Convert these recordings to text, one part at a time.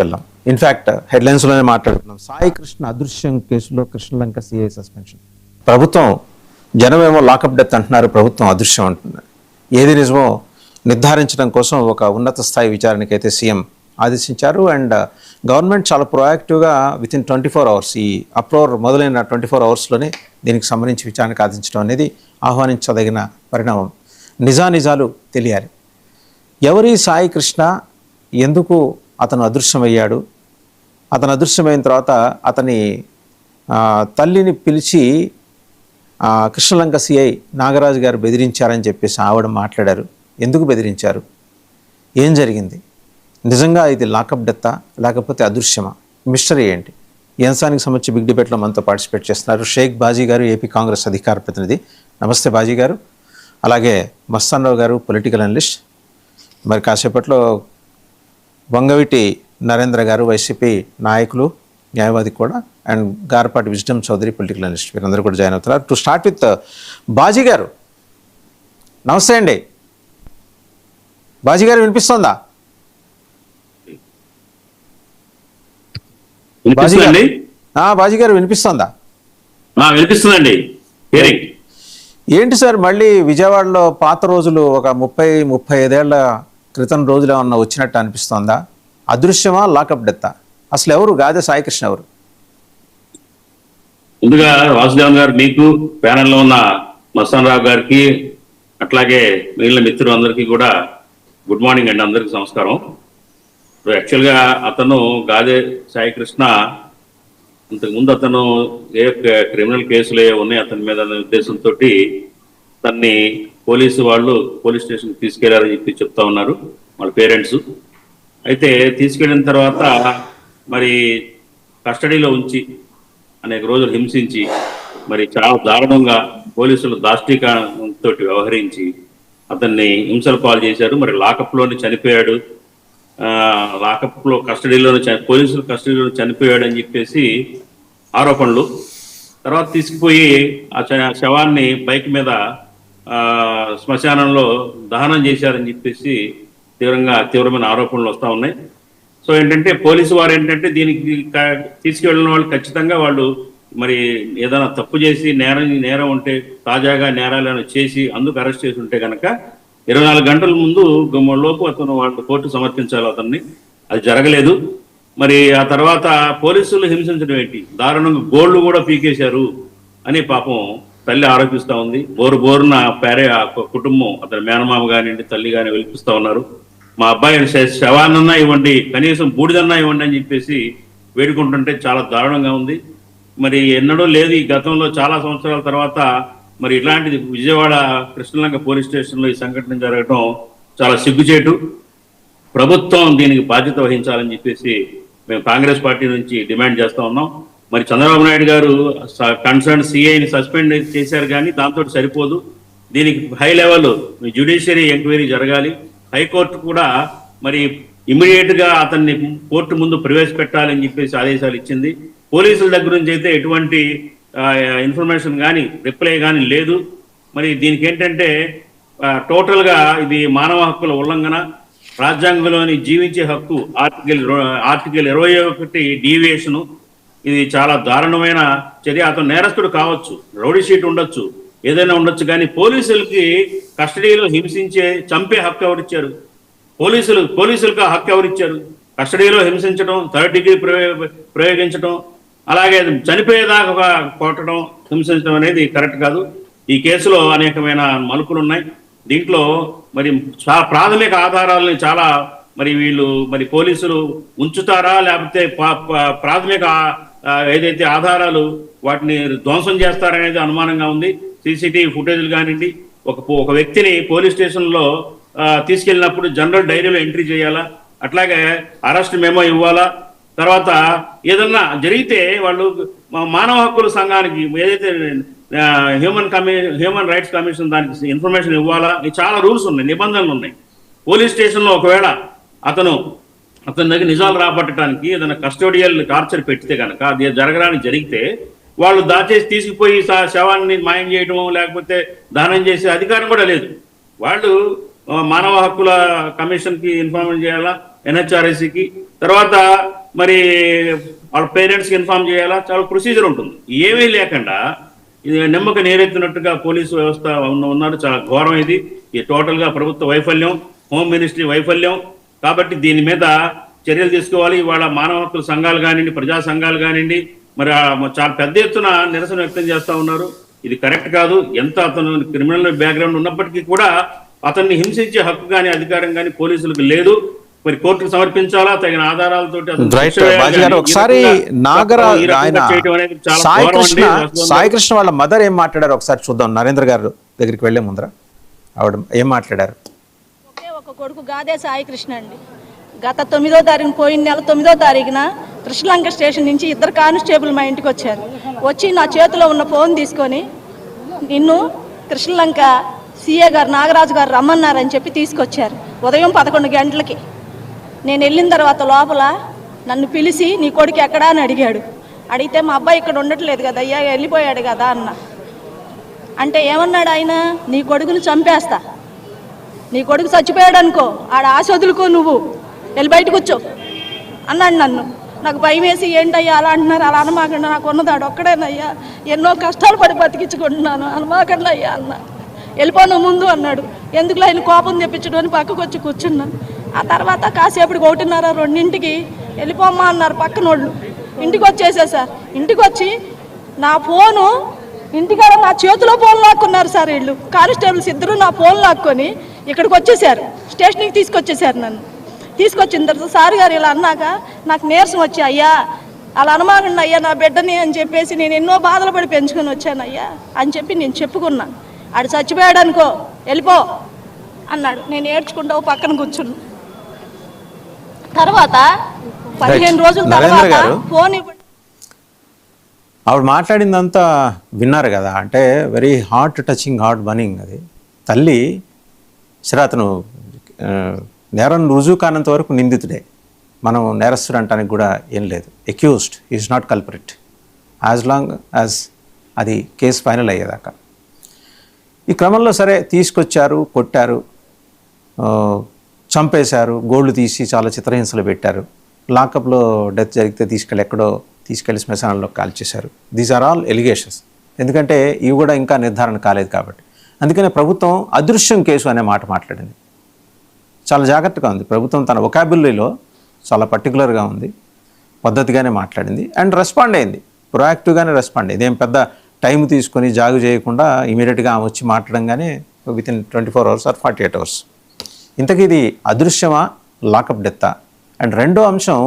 వెళ్దాం. ఇన్ఫాక్ట్ హెడ్లైన్స్లోనే మాట్లాడుతున్నాం. సాయి కృష్ణ అదృశ్యం కేసులో కృష్ణలంక సిఐ సస్పెన్షన్. ప్రభుత్వం జనమేమో లాకప్ డెత్ అంటున్నారు, ప్రభుత్వం అదృశ్యం అంటున్నారు. ఏది నిజమో నిర్ధారించడం కోసం ఒక ఉన్నత స్థాయి విచారణకైతే సీఎం ఆదేశించారు. అండ్ గవర్నమెంట్ చాలా ప్రొయాక్టివ్గా వితిన్ 24 అవర్స్, ఈ అప్రోర్ మొదలైన 24 అవర్స్లోనే దీనికి సంబంధించి విచారణకు ఆదేశించడం అనేది ఆహ్వానించదగిన పరిణామం. నిజానిజాలు తెలియాలి. ఎవరి సాయి కృష్ణ, ఎందుకు అతను అదృశ్యమయ్యాడు, అతను అదృశ్యమైన తర్వాత అతని తల్లిని పిలిచి కృష్ణలంక సిఐ నాగరాజు గారు బెదిరించారని చెప్పేసి ఆవిడ మాట్లాడారు. ఎందుకు బెదిరించారు, ఏం జరిగింది, నిజంగా ఇది లాకప్ డెత్తా లేకపోతే అదృశ్యమా, మిస్టరీ ఏంటి? ఈ అంశానికి సంబంధించి బిగ్ డిబేట్లో మనతో పార్టిసిపేట్ చేస్తున్నారు షేక్ బాజీ గారు, ఏపీ కాంగ్రెస్ అధికార ప్రతినిధి. నమస్తే బాజీ గారు. అలాగే మస్తాన్ రావు గారు, పొలిటికల్ అనలిస్ట్. మరి కాసేపట్లో వంగవీటి నరేంద్ర గారు, వైసీపీ నాయకులు, న్యాయవాది కూడా, and Garapati Wisdom Chowdary, political analyst, వీరందరూ కూడా జాయిన్ అవుతున్నారు. టు స్టార్ట్ విత్ బాజీ గారు. నమస్తే అండి. బాజీ గారు వినిపిస్తోందా? బాజీ గారు వినిపిస్తోందా? వినిపిస్తుందండి. ఏంటి సార్, మళ్ళీ విజయవాడలో పాత రోజులు ఒక 30-35 ఏళ్ల క్రితం రోజులు ఏమన్నా వచ్చినట్టు అనిపిస్తోందా? అదృశ్యమా లాకప్ డెత్తా? అసలు ఎవరు గాదే సాయి కృష్ణ ఎవరు? ముందుగా వాసుదేవన్ గారు, మీకు ప్యానెల్లో ఉన్న మస్తాన్ రావు గారికి, అట్లాగే మిగిలిన మిత్రులు అందరికీ కూడా గుడ్ మార్నింగ్ అండి. అందరికీ నమస్కారం. యాక్చువల్గా అతను గాదే సాయి కృష్ణ ఇంతకుముందు అతను ఏ క్రిమినల్ కేసులు ఉన్నాయి అతని మీద ఉద్దేశంతో తన్ని పోలీసు వాళ్ళు పోలీస్ స్టేషన్కి తీసుకెళ్లారని చెప్పి చెప్తా ఉన్నారు వాళ్ళ పేరెంట్స్. అయితే తీసుకెళ్ళిన తర్వాత మరి కస్టడీలో ఉంచి అనేక రోజులు హింసించి మరి చాలా దారుణంగా పోలీసులు దాష్టీకంతో వ్యవహరించి అతన్ని హింసల పాలు చేశారు. మరి లాకప్లోనే చనిపోయాడు, లాకప్లో పోలీసులు కస్టడీలో చనిపోయాడు అని చెప్పేసి ఆరోపణలు. తర్వాత తీసుకుపోయి ఆ శవాన్ని బైక్ మీద శ్మశానంలో దహనం చేశారని చెప్పేసి తీవ్రమైన ఆరోపణలు వస్తూ ఉన్నాయి. సో ఏంటంటే పోలీసు వారు ఏంటంటే దీనికి తీసుకువెళ్ళిన వాళ్ళు ఖచ్చితంగా వాళ్ళు మరి ఏదైనా తప్పు చేసి నేరం ఉంటే, తాజాగా నేరాలను చేసి అందుకు అరెస్ట్ చేసి ఉంటే కనుక 24 గంటల ముందు లోపు అతను వాళ్ళు కోర్టు సమర్పించాలి అతన్ని. అది జరగలేదు. మరి ఆ తర్వాత పోలీసులు హింసించడం ఏంటి, దారుణంగా గోళ్లు కూడా పీకేశారు అని పాపం తల్లి ఆరోపిస్తూ ఉంది. బోరున కుటుంబం, అతని మేనమామ కానివ్వండి, తల్లి కానీ వెలిపిస్తూ ఉన్నారు. మా అబ్బాయి శవాన్నన్నా ఇవ్వండి, కనీసం బూడిదన్నా ఇవ్వండి అని చెప్పేసి వేడుకుంటుంటే చాలా దారుణంగా ఉంది. మరి ఎన్నడూ లేదు ఈ గతంలో, చాలా సంవత్సరాల తర్వాత మరి ఇట్లాంటిది విజయవాడ కృష్ణలంక పోలీస్ స్టేషన్లో ఈ సంఘటన జరగడం చాలా సిగ్గుచేటు. ప్రభుత్వం దీనికి బాధ్యత వహించాలని చెప్పేసి మేము కాంగ్రెస్ పార్టీ నుంచి డిమాండ్ చేస్తూ ఉన్నాం. మరి చంద్రబాబు నాయుడు గారు కన్సర్న్ సిఐని సస్పెండ్ చేశారు, కానీ దాంతో సరిపోదు. దీనికి హై లెవెల్ జ్యుడిషియరీ ఎంక్వైరీ జరగాలి. హైకోర్టు కూడా మరి ఇమీడియట్గా అతన్ని కోర్టు ముందు ప్రవేశపెట్టాలని చెప్పేసి ఆదేశాలు ఇచ్చింది. పోలీసుల దగ్గర నుంచి అయితే ఎటువంటి ఇన్ఫర్మేషన్ కానీ రిప్లై కానీ లేదు. మరి దీనికి ఏంటంటే టోటల్గా ఇది మానవ హక్కుల ఉల్లంఘన, రాజ్యాంగంలోని జీవించే హక్కు ఆర్టికల్ 21 డీవియేషను. ఇది చాలా దారుణమైన చర్య. అతను నేరస్తుడు కావచ్చు, రౌడీ షీట్ ఉండొచ్చు, ఏదైనా ఉండొచ్చు, కానీ పోలీసులకి కస్టడీలో హింసించే చంపే హక్కు ఎవరిచ్చారు? పోలీసులకు ఆ హక్కు ఎవరిచ్చారు? కస్టడీలో హింసించడం, థర్డ్ డిగ్రీ ప్రయోగించడం, అలాగే చనిపోయేదాకా కొట్టడం, హింసించడం అనేది కరెక్ట్ కాదు. ఈ కేసులో అనేకమైన మలుపులు ఉన్నాయి. దీంట్లో మరి ప్రాథమిక ఆధారాలని చాలా మరి పోలీసులు ఉంచుతారా, లేకపోతే ప్రాథమిక ఏదైతే ఆధారాలు వాటిని ధ్వంసం చేస్తారనేది అనుమానంగా ఉంది. సీసీటీవీ ఫుటేజ్లు కానివ్వండి, ఒక వ్యక్తిని పోలీస్ స్టేషన్లో తీసుకెళ్ళినప్పుడు జనరల్ డైరీలో ఎంట్రీ చేయాలా, అట్లాగే అరెస్ట్ మెమో ఇవ్వాలా. తర్వాత ఏదన్నా జరిగితే వాళ్ళు మానవ హక్కుల సంఘానికి ఏదైతే హ్యూమన్ రైట్స్ కమిషన్ దానికి ఇన్ఫర్మేషన్ ఇవ్వాలా. చాలా రూల్స్ ఉన్నాయి, నిబంధనలు ఉన్నాయి. పోలీస్ స్టేషన్లో ఒకవేళ అతని దగ్గర నిజాలు రాబట్టడానికి ఏదైనా కస్టోడియల్ టార్చర్ పెడితే కనుక అది జరగడానికి జరిగితే వాళ్ళు దాచేసి తీసుకుపోయి శవాన్ని మాయం చేయడమో లేకపోతే దహనం చేసే అధికారం కూడా లేదు. వాళ్ళు మానవ హక్కుల కమిషన్కి ఇన్ఫార్మ్ చేయాలా, ఎన్హెచ్ఆర్ఐసికి, తర్వాత మరి వాళ్ళ పేరెంట్స్కి ఇన్ఫార్మ్ చేయాలా, చాలా ప్రొసీజర్ ఉంటుంది. ఏమీ లేకుండా ఇది నిమ్మక నీరెత్తినట్టుగా పోలీసు వ్యవస్థ ఉన్నారు. చాలా ఘోరం ఇది. ఈ టోటల్గా ప్రభుత్వ వైఫల్యం, హోమ్ మినిస్ట్రీ వైఫల్యం. కాబట్టి దీని మీద చర్యలు తీసుకోవాలి. ఇవాళ మానవ హక్కుల సంఘాలు కానివ్వండి, ప్రజా సంఘాలు కానివ్వండి, మరి చాలా పెద్ద ఎత్తున నిరసన వ్యక్తం చేస్తూ ఉన్నారు. ఇది కరెక్ట్ కాదు. ఎంత అతను క్రిమినల్ బ్యాక్గ్రౌండ్ ఉన్నప్పటికీ కూడా అతన్ని హింసించే హక్కు కానీ అధికారం కానీ పోలీసులకు లేదు. మరి కోర్టుకు సమర్పించాలా, తగిన ఆధారాలతోటి ఒకసారి సాయి కృష్ణ వాళ్ళ మదర్ ఏం మాట్లాడారు ఒకసారి చూద్దాం. నరేంద్ర గారు దగ్గరికి వెళ్లే ముందర ఆవిడ ఏం మాట్లాడారు. ఒకే ఒక కొడుకు గాదే సాయి కృష్ణ అండి. గత 9వ తారీఖున, పోయిన నెల 9వ తారీఖున కృష్ణలంక స్టేషన్ నుంచి 2 కానిస్టేబుల్ మా ఇంటికి వచ్చారు. వచ్చి నా చేతిలో ఉన్న ఫోన్ తీసుకొని నిన్ను కృష్ణలంక సీఏ గారు నాగరాజు గారు రమ్మన్నారని చెప్పి తీసుకొచ్చారు. ఉదయం 11 గంటలకి. నేను వెళ్ళిన తర్వాత లోపల నన్ను పిలిచి నీ కొడుకు ఎక్కడా అని అడిగాడు. అడిగితే మా అబ్బాయి ఇక్కడ ఉండట్లేదు కదా అయ్యా, వెళ్ళిపోయాడు కదా అన్న. అంటే ఏమన్నాడు ఆయన, నీ కొడుకుని చంపేస్తా, నీ కొడుకు చచ్చిపోయాడు అనుకో, ఆడ ఆశ వదులుకో, నువ్వు వెళ్ళి బయటకు వచ్చో అన్నాడు నన్ను. నాకు భయం వేసి ఏంటయ్యా అలా అంటున్నారు, అలా అనమాకండి, నాకు ఉన్నదాడు ఒక్కడేనయ్యా, ఎన్నో కష్టాలు పడి బతికించుకుంటున్నాను, అనమాకండి అయ్యా అన్న. వెళ్ళిపోను ముందు అన్నాడు. ఎందుకు ఆయన కోపం తెప్పించడం అని పక్కకు వచ్చి కూర్చున్నాను. ఆ తర్వాత కాసేపటికి 1:30, 2ంటికి వెళ్ళిపోమ్మా అన్నారు పక్కనోళ్ళు. ఇంటికి వచ్చేసేసారు. ఇంటికి వచ్చి నా ఫోను ఇంటికాడ నా చేతిలో ఫోన్ లాక్కున్నారు సార్. వీళ్ళు కానిస్టేబుల్స్ ఇద్దరు నా ఫోన్ లాక్కొని ఇక్కడికి వచ్చేసారు, స్టేషన్కి తీసుకొచ్చేసారు. నన్ను తీసుకొచ్చిన తర్వాత సార్ గారు ఇలా అన్నాక నాకు నీరసం వచ్చి, అయ్యా అలా అనమాకండి అయ్యా నా బిడ్డని అని చెప్పేసి, నేను ఎన్నో బాధలు పడి పెంచుకొని వచ్చాను అయ్యా అని చెప్పి నేను చెప్పుకున్నా. ఆడు చచ్చిపోయాడు అనుకో వెళ్ళిపో అన్నాడు. నేను ఏడ్చుకుంటూ పక్కన కూర్చున్నా. తర్వాత 15 రోజుల తర్వాత ఫోన్ ఆవిడ మాట్లాడిందంతా విన్నారు కదా. అంటే very heart touching, heart burning. అది తల్లి సరే, అతను నేరం రుజువు కానంత వరకు నిందితుడే, మనం నేరస్తుడు అంటానికి కూడా ఏం లేదు. Accused is not కల్పరిట్ as long as అది కేసు ఫైనల్ అయ్యేదాకా. ఈ క్రమంలో సరే తీసుకొచ్చారు, కొట్టారు, చంపేశారు, గోళ్ళు తీసి చాలా చిత్రహింసలు పెట్టారు. లాకప్లో డెత్ జరిగితే తీసుకెళ్ళి శ్మశానంలో కాల్చేశారు. These are all allegations. ఎందుకంటే ఇవి కూడా ఇంకా నిర్ధారణ కాలేదు కాబట్టి. అందుకనే ప్రభుత్వం అదృశ్యం కేసు అనే మాట మాట్లాడింది. చాలా జాగ్రత్తగా ఉంది ప్రభుత్వం. తన వొకాబులరీలో చాలా పర్టికులర్గా ఉంది, పద్ధతిగానే మాట్లాడింది అండ్ రెస్పాండ్ అయింది. ప్రొయాక్టివ్గానే రెస్పాండ్ అయింది. ఇదేం పెద్ద టైం తీసుకొని జాగు చేయకుండా ఇమీడియట్గా ఆమె వచ్చి మాట్లాడంగానే వితిన్ 24 hours ఆర్ 48 hours. ఇంతకీ ఇది అదృశ్యమా, లాకప్ డెత్తా? అండ్ రెండో అంశం,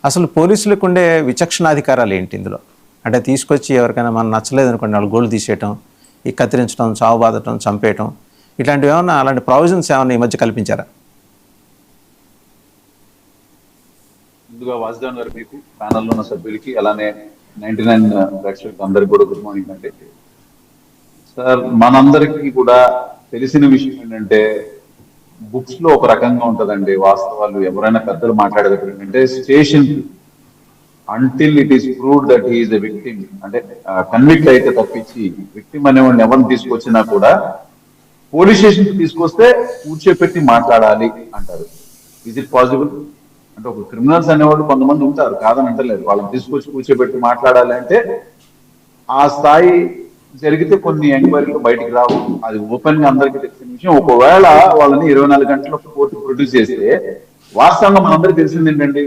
అసలు పోలీసులకు ఉండే విచక్షణాధికారాలు ఏంటి ఇందులో? అంటే తీసుకొచ్చి ఎవరికైనా మనం నచ్చలేదు అనుకోండి, వాళ్ళు గోళ్ళు తీసేయటం, ఈ కత్తిరించడం, చావు బాధటం, చంపేయటం, ఇట్లాంటివి ఏమన్నా, అలాంటి ప్రావిజన్స్ ఏమన్నా ఈ మధ్య కల్పించారా? ముందుగా వాసుదేవన్ గారు, మీకు ప్యానల్లో ఉన్న సభ్యులకి, అలానే 99 ప్రేక్షకులకు అందరికి కూడా గుడ్ మార్నింగ్ అండి. సార్, మనందరికీ కూడా తెలిసిన విషయం ఏంటంటే, బుక్స్ లో ఒక రకంగా ఉంటదండి వాస్తవాలు. ఎవరైనా పెద్దలు మాట్లాడేటప్పుడు ఏంటంటే, station until it is proved that he is a victim, అంటే కన్విక్ట్ అయితే తప్పించి విక్టిమ్ అనేవాడిని ఎవరిని తీసుకొచ్చినా కూడా పోలీస్ స్టేషన్ కి తీసుకొస్తే కూర్చోపెట్టి మాట్లాడాలి అంటారు. Is it possible? అంటే ఒక క్రిమినల్స్ అనేవాళ్ళు కొంతమంది ఉంటారు, కాదని అంటలేదు. వాళ్ళని తీసుకొచ్చి కూర్చోబెట్టి మాట్లాడాలి అంటే ఆ స్థాయి జరిగితే కొన్ని ఎంక్వైరీలు బయటికి రావు. అది ఓపెన్ గా అందరికీ తెలిసిన విషయం. ఒకవేళ వాళ్ళని 24 గంటల కోర్టు ప్రొడ్యూస్ చేస్తే, వాస్తవంగా మనందరికీ తెలిసింది ఏంటంటే,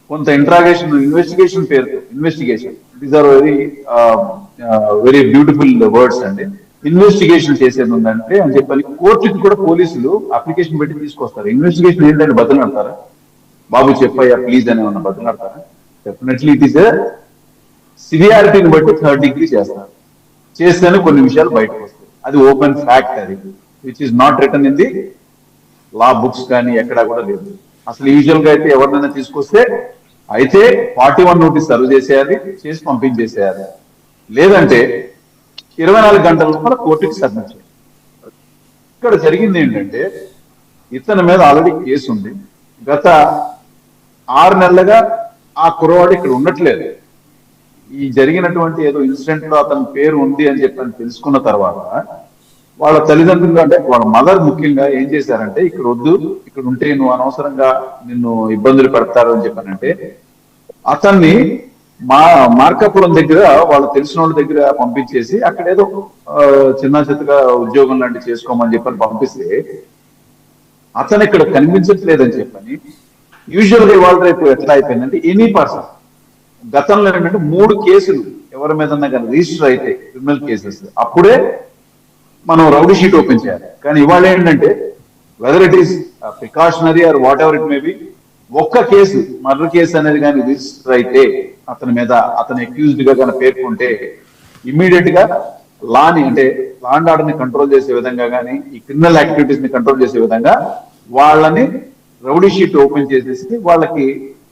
కొంత ఇంట్రాగేషన్, ఇన్వెస్టిగేషన్ పేరుతో, investigation, these are very beautiful words అండి. ఇన్వెస్టిగేషన్ చేసేది ఉందంటే అని చెప్పాలి. కోర్టుకి కూడా పోలీసులు అప్లికేషన్ పెట్టి తీసుకొస్తారు. ఇన్వెస్టిగేషన్ ఏంటంటే బదులాడతారా? బాబు చెప్పయ్యా ప్లీజ్ అని ఏమన్నా బదులాడతారా? డెఫినెట్లీ ఇట్ ఈస్ సివియారిటీని బట్టి 3rd degree చేస్తారు. చేస్తేనే కొన్ని విషయాలు బయటకు వస్తాయి. అది ఓపెన్ ఫ్యాక్ట్, అది which is not return in the law books కానీ ఎక్కడా కూడా లేదు. అసలు యూజువల్ గా అయితే ఎవరినైనా తీసుకొస్తే అయితే 41 నోటీస్ సర్వ్ చేసేయాలి, చేసి పంపించేసేయాలి. లేదంటే 24 గంటల లోపల కోర్టుకి సబ్మిట్ చేయాలి. ఇక్కడ జరిగింది ఏంటంటే, ఇతని మీద ఆల్రెడీ కేసు ఉంది. గత 6 నెలలుగా ఆ కుర్రవాడు ఇక్కడ ఉండట్లేదు. ఈ జరిగినటువంటి ఏదో ఇన్సిడెంట్ లో అతని పేరు ఉంది అని చెప్పి తెలుసుకున్న తర్వాత వాళ్ళ తల్లిదండ్రులు అంటే వాళ్ళ మదర్ ముఖ్యంగా ఏం చేశారంటే, ఇక్కడ వద్దు, ఇక్కడ ఉంటే నువ్వు అనవసరంగా నిన్ను ఇబ్బందులు పెడతారు అని చెప్పానంటే, అతన్ని మార్కాపురం దగ్గర వాళ్ళు తెలిసిన వాళ్ళ దగ్గర పంపించేసి అక్కడ ఏదో చిన్న చిత్తగా ఉద్యోగం లాంటి చేసుకోమని చెప్పని పంపిస్తే, అతను ఇక్కడ కనిపించట్లేదని చెప్పని యూజువల్ గా ఇవాళ రేపు ఎట్లా అయిపోయిందంటే, ఎనీ పర్సన్ గతంలో ఏంటంటే 3 కేసులు ఎవరి మీద కానీ రిజిస్టర్ అయితే క్రిమినల్ కేసెస్ అప్పుడే మనం రౌడీ షీట్ ఓపెన్ చేయాలి. కానీ ఇవాళ ఏంటంటే, whether it is precautionary or whatever it may be, ఒక్క కేసు మర్డర్ కేసు అనేది కానీ రిజిస్టర్ అయితే అతని మీద, అతను అక్యూజ్డ్ గా కానీ పేర్కొంటే ఇమ్మీడియట్ గా లాని అంటే లా అండ్ ఆర్డర్ ని కంట్రోల్ చేసే విధంగా కానీ ఈ క్రిమినల్ యాక్టివిటీస్ ని కంట్రోల్ చేసే విధంగా వాళ్ళని రౌడీ షీట్ ఓపెన్ చేసేసి వాళ్ళకి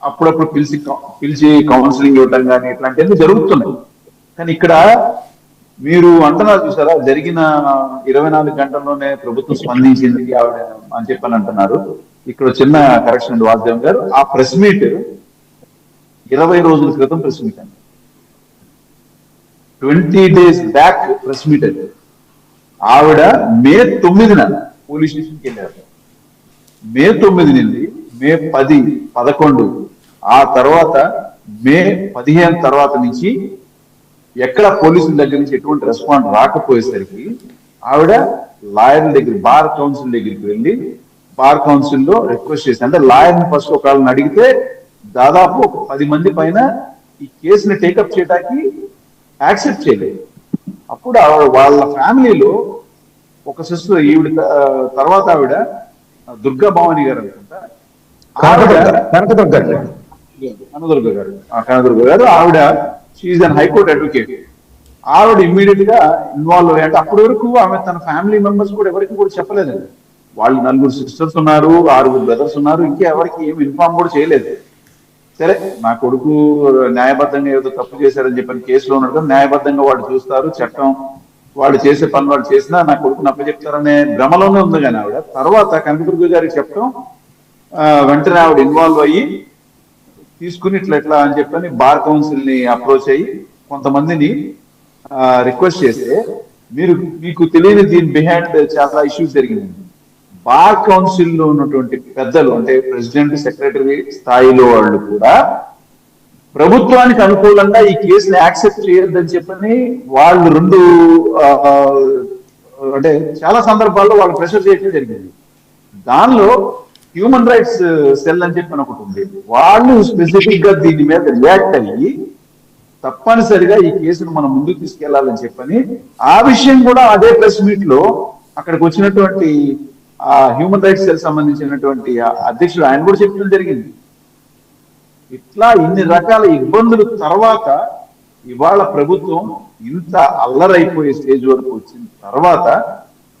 అప్పుడప్పుడు పిలిచి కౌన్సిలింగ్ ఇవ్వడం కానీ ఇట్లాంటివన్నీ జరుగుతున్నాయి. కానీ ఇక్కడ మీరు అంటున్నారు చూసారా, జరిగిన 24 గంటల్లోనే ప్రభుత్వం స్పందించింది అని చెప్పని అంటున్నారు. ఇక్కడ చిన్న కరెక్షన్ అండి వాసుదేవ్ గారు, ఆ ప్రెస్ మీట్ 20 రోజుల క్రితం ప్రెస్ మీట్ అండి, 20 days బ్యాక్ ప్రెస్ మీట్ అండి. ఆవిడ మే 9న పోలీస్ స్టేషన్కి వెళ్ళారు. మే 9 నుండి మే 10, 11, ఆ తర్వాత మే 15 తర్వాత నుంచి ఎక్కడ పోలీసుల దగ్గర నుంచి ఎటువంటి రెస్పాన్స్ రాకపోయేసరికి ఆవిడ లాయర్ దగ్గర, బార్ కౌన్సిల్ దగ్గరికి వెళ్ళి బార్ కౌన్సిల్లో రిక్వెస్ట్ చేసి, అంటే లాయర్ని ఫస్ట్ ఒకళ్ళని అడిగితే దాదాపు ఒక 10 మంది పైన ఈ కేసుని టేకప్ చేయడానికి యాక్సెప్ట్ చేయలేదు. అప్పుడు వాళ్ళ ఫ్యామిలీలో ఒక సిస్టర్, ఈవిడ తర్వాత ఆవిడ దుర్గా భవాని గారు అనుకుంటా, కనకదుర్గ గారు, ఆవిడ షీఈ్ అన్ హైకోర్టు అడ్వకేట్. ఆవిడ ఇమ్మీడియట్ గా ఇన్వాల్వ్ అయ్యి, అంటే అప్పటి వరకు ఆమె తన ఫ్యామిలీ మెంబర్స్ కూడా ఎవరికి కూడా చెప్పలేదండి. వాళ్ళు 4 సిస్టర్స్ ఉన్నారు, 6 బ్రదర్స్ ఉన్నారు, ఇంకా ఎవరికి ఏమి ఇన్ఫార్మ్ కూడా చేయలేదు. సరే, నా కొడుకు న్యాయబద్ధంగా ఏదో తప్పు చేశారని చెప్పని కేసులో ఉన్నాడు, న్యాయబద్ధంగా వాళ్ళు చూస్తారు, చట్టం వాళ్ళు చేసే పని వాళ్ళు చేసినా నా కొడుకుని అప్పచెప్తారనే భ్రమలోనే ఉంది. కానీ ఆవిడ తర్వాత కనకదుర్గ గారికి చెప్పడం, వెంటనే ఆవిడ ఇన్వాల్వ్ అయ్యి తీసుకుని ఇట్లా అని చెప్పని బార్ కౌన్సిల్ ని అప్రోచ్ అయ్యి కొంతమందిని రిక్వెస్ట్ చేస్తే, మీకు తెలియని దీని బిహైండ్ చాలా ఇష్యూస్ జరిగింది. బార్ కౌన్సిల్ లో ఉన్నటువంటి పెద్దలు, అంటే ప్రెసిడెంట్, సెక్రటరీ స్థాయిలో వాళ్ళు కూడా ప్రభుత్వానికి అనుకూలంగా ఈ కేసుని యాక్సెప్ట్ చేయొద్దని చెప్పని వాళ్ళు 2 అంటే చాలా సందర్భాల్లో వాళ్ళు ప్రెషర్ చేయడం జరిగింది. దానిలో హ్యూమన్ రైట్స్ సెల్ అని చెప్పి ఒకటి ఉంది, వాళ్ళు స్పెసిఫిక్ గా దీని మీద రియాక్ట్ అయ్యి తప్పనిసరిగా ఈ కేసును మనం ముందుకు తీసుకెళ్లాలని చెప్పని, ఆ విషయం కూడా అదే ప్రెస్ మీట్ లో అక్కడికి వచ్చినటువంటి హ్యూమన్ రైట్స్ సెల్ సంబంధించినటువంటి అధ్యక్షుడు ఆయన కూడా చెప్పడం జరిగింది. ఇట్లా ఇన్ని రకాల ఇబ్బందుల తర్వాత ఇవాళ ప్రభుత్వం ఇంత అల్లరైపోయే స్టేజ్ వరకు వచ్చిన తర్వాత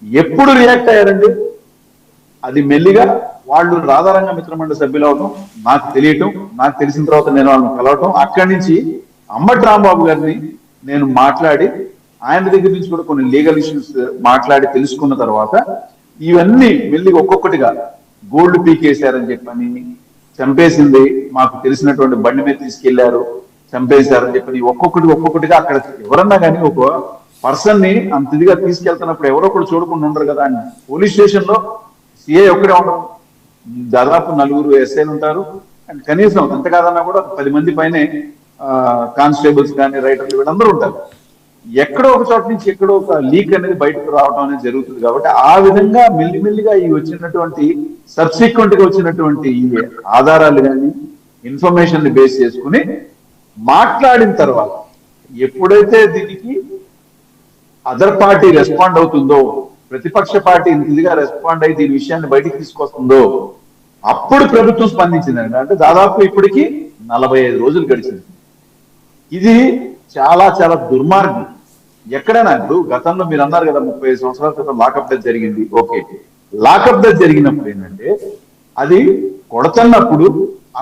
ఎప్పుడు రియాక్ట్ అయ్యారండి? అది మెల్లిగా వాళ్ళు రాధారంగ మిత్రమండలి సభ్యులు అవడం, నాకు తెలియటం, నాకు తెలిసిన తర్వాత నేను వాళ్ళని కలవటం, అక్కడి నుంచి అంబటి రాంబాబు గారిని నేను మాట్లాడి ఆయన దగ్గర నుంచి కూడా కొన్ని లీగల్ ఇష్యూస్ మాట్లాడి తెలుసుకున్న తర్వాత ఇవన్నీ మెల్లిగా ఒక్కొక్కటిగా గోల్డ్ పీకేశారని చెప్పని, చంపేసింది మాకు తెలిసినటువంటి బండి మీద తీసుకెళ్లారు, చంపేశారని చెప్పని ఒక్కొక్కటిగా అక్కడ ఎవరన్నా కానీ ఒక పర్సన్ ని అంత ఇదిగా తీసుకెళ్తున్నప్పుడు ఎవరో ఒకరు చూడకుండా ఉండరు కదా అని. పోలీస్ స్టేషన్ లో సిఐ ఒక్కడే ఉండరు, దాదాపు 4 ఎస్ఐలు ఉంటారు, అండ్ కనీసం అంత కాదన్నా కూడా 10 మంది పైనే కానిస్టేబుల్స్ కానీ రైటర్లు వీళ్ళందరూ ఉంటారు. ఎక్కడో ఒక చోట నుంచి ఎక్కడో ఒక లీక్ అనేది బయటకు రావడం అనేది జరుగుతుంది. కాబట్టి ఆ విధంగా మెల్లిమెల్లిగా ఈ వచ్చినటువంటి సబ్సిక్వెంట్ గా వచ్చినటువంటి ఈ ఆధారాలు కానీ ఇన్ఫర్మేషన్ ని బేస్ చేసుకుని మాట్లాడిన తర్వాత ఎప్పుడైతే దీనికి అదర్ పార్టీ రెస్పాండ్ అవుతుందో, ప్రతిపక్ష పార్టీ ఇదిగా రెస్పాండ్ అయ్యి దీని విషయాన్ని బయటికి తీసుకొస్తుందో అప్పుడు ప్రభుత్వం స్పందించిందండి. అంటే దాదాపు ఇప్పటికి 45 రోజులు గడిచింది. ఇది చాలా చాలా దుర్మార్గం. ఎక్కడైనా ఇప్పుడు గతంలో మీరు అన్నారు కదా 35 సంవత్సరాల క్రితం లాకప్ డెత్ జరిగింది. ఓకే, లాకప్ డెత్ జరిగినప్పుడు ఏంటంటే అది కొడుతున్నప్పుడు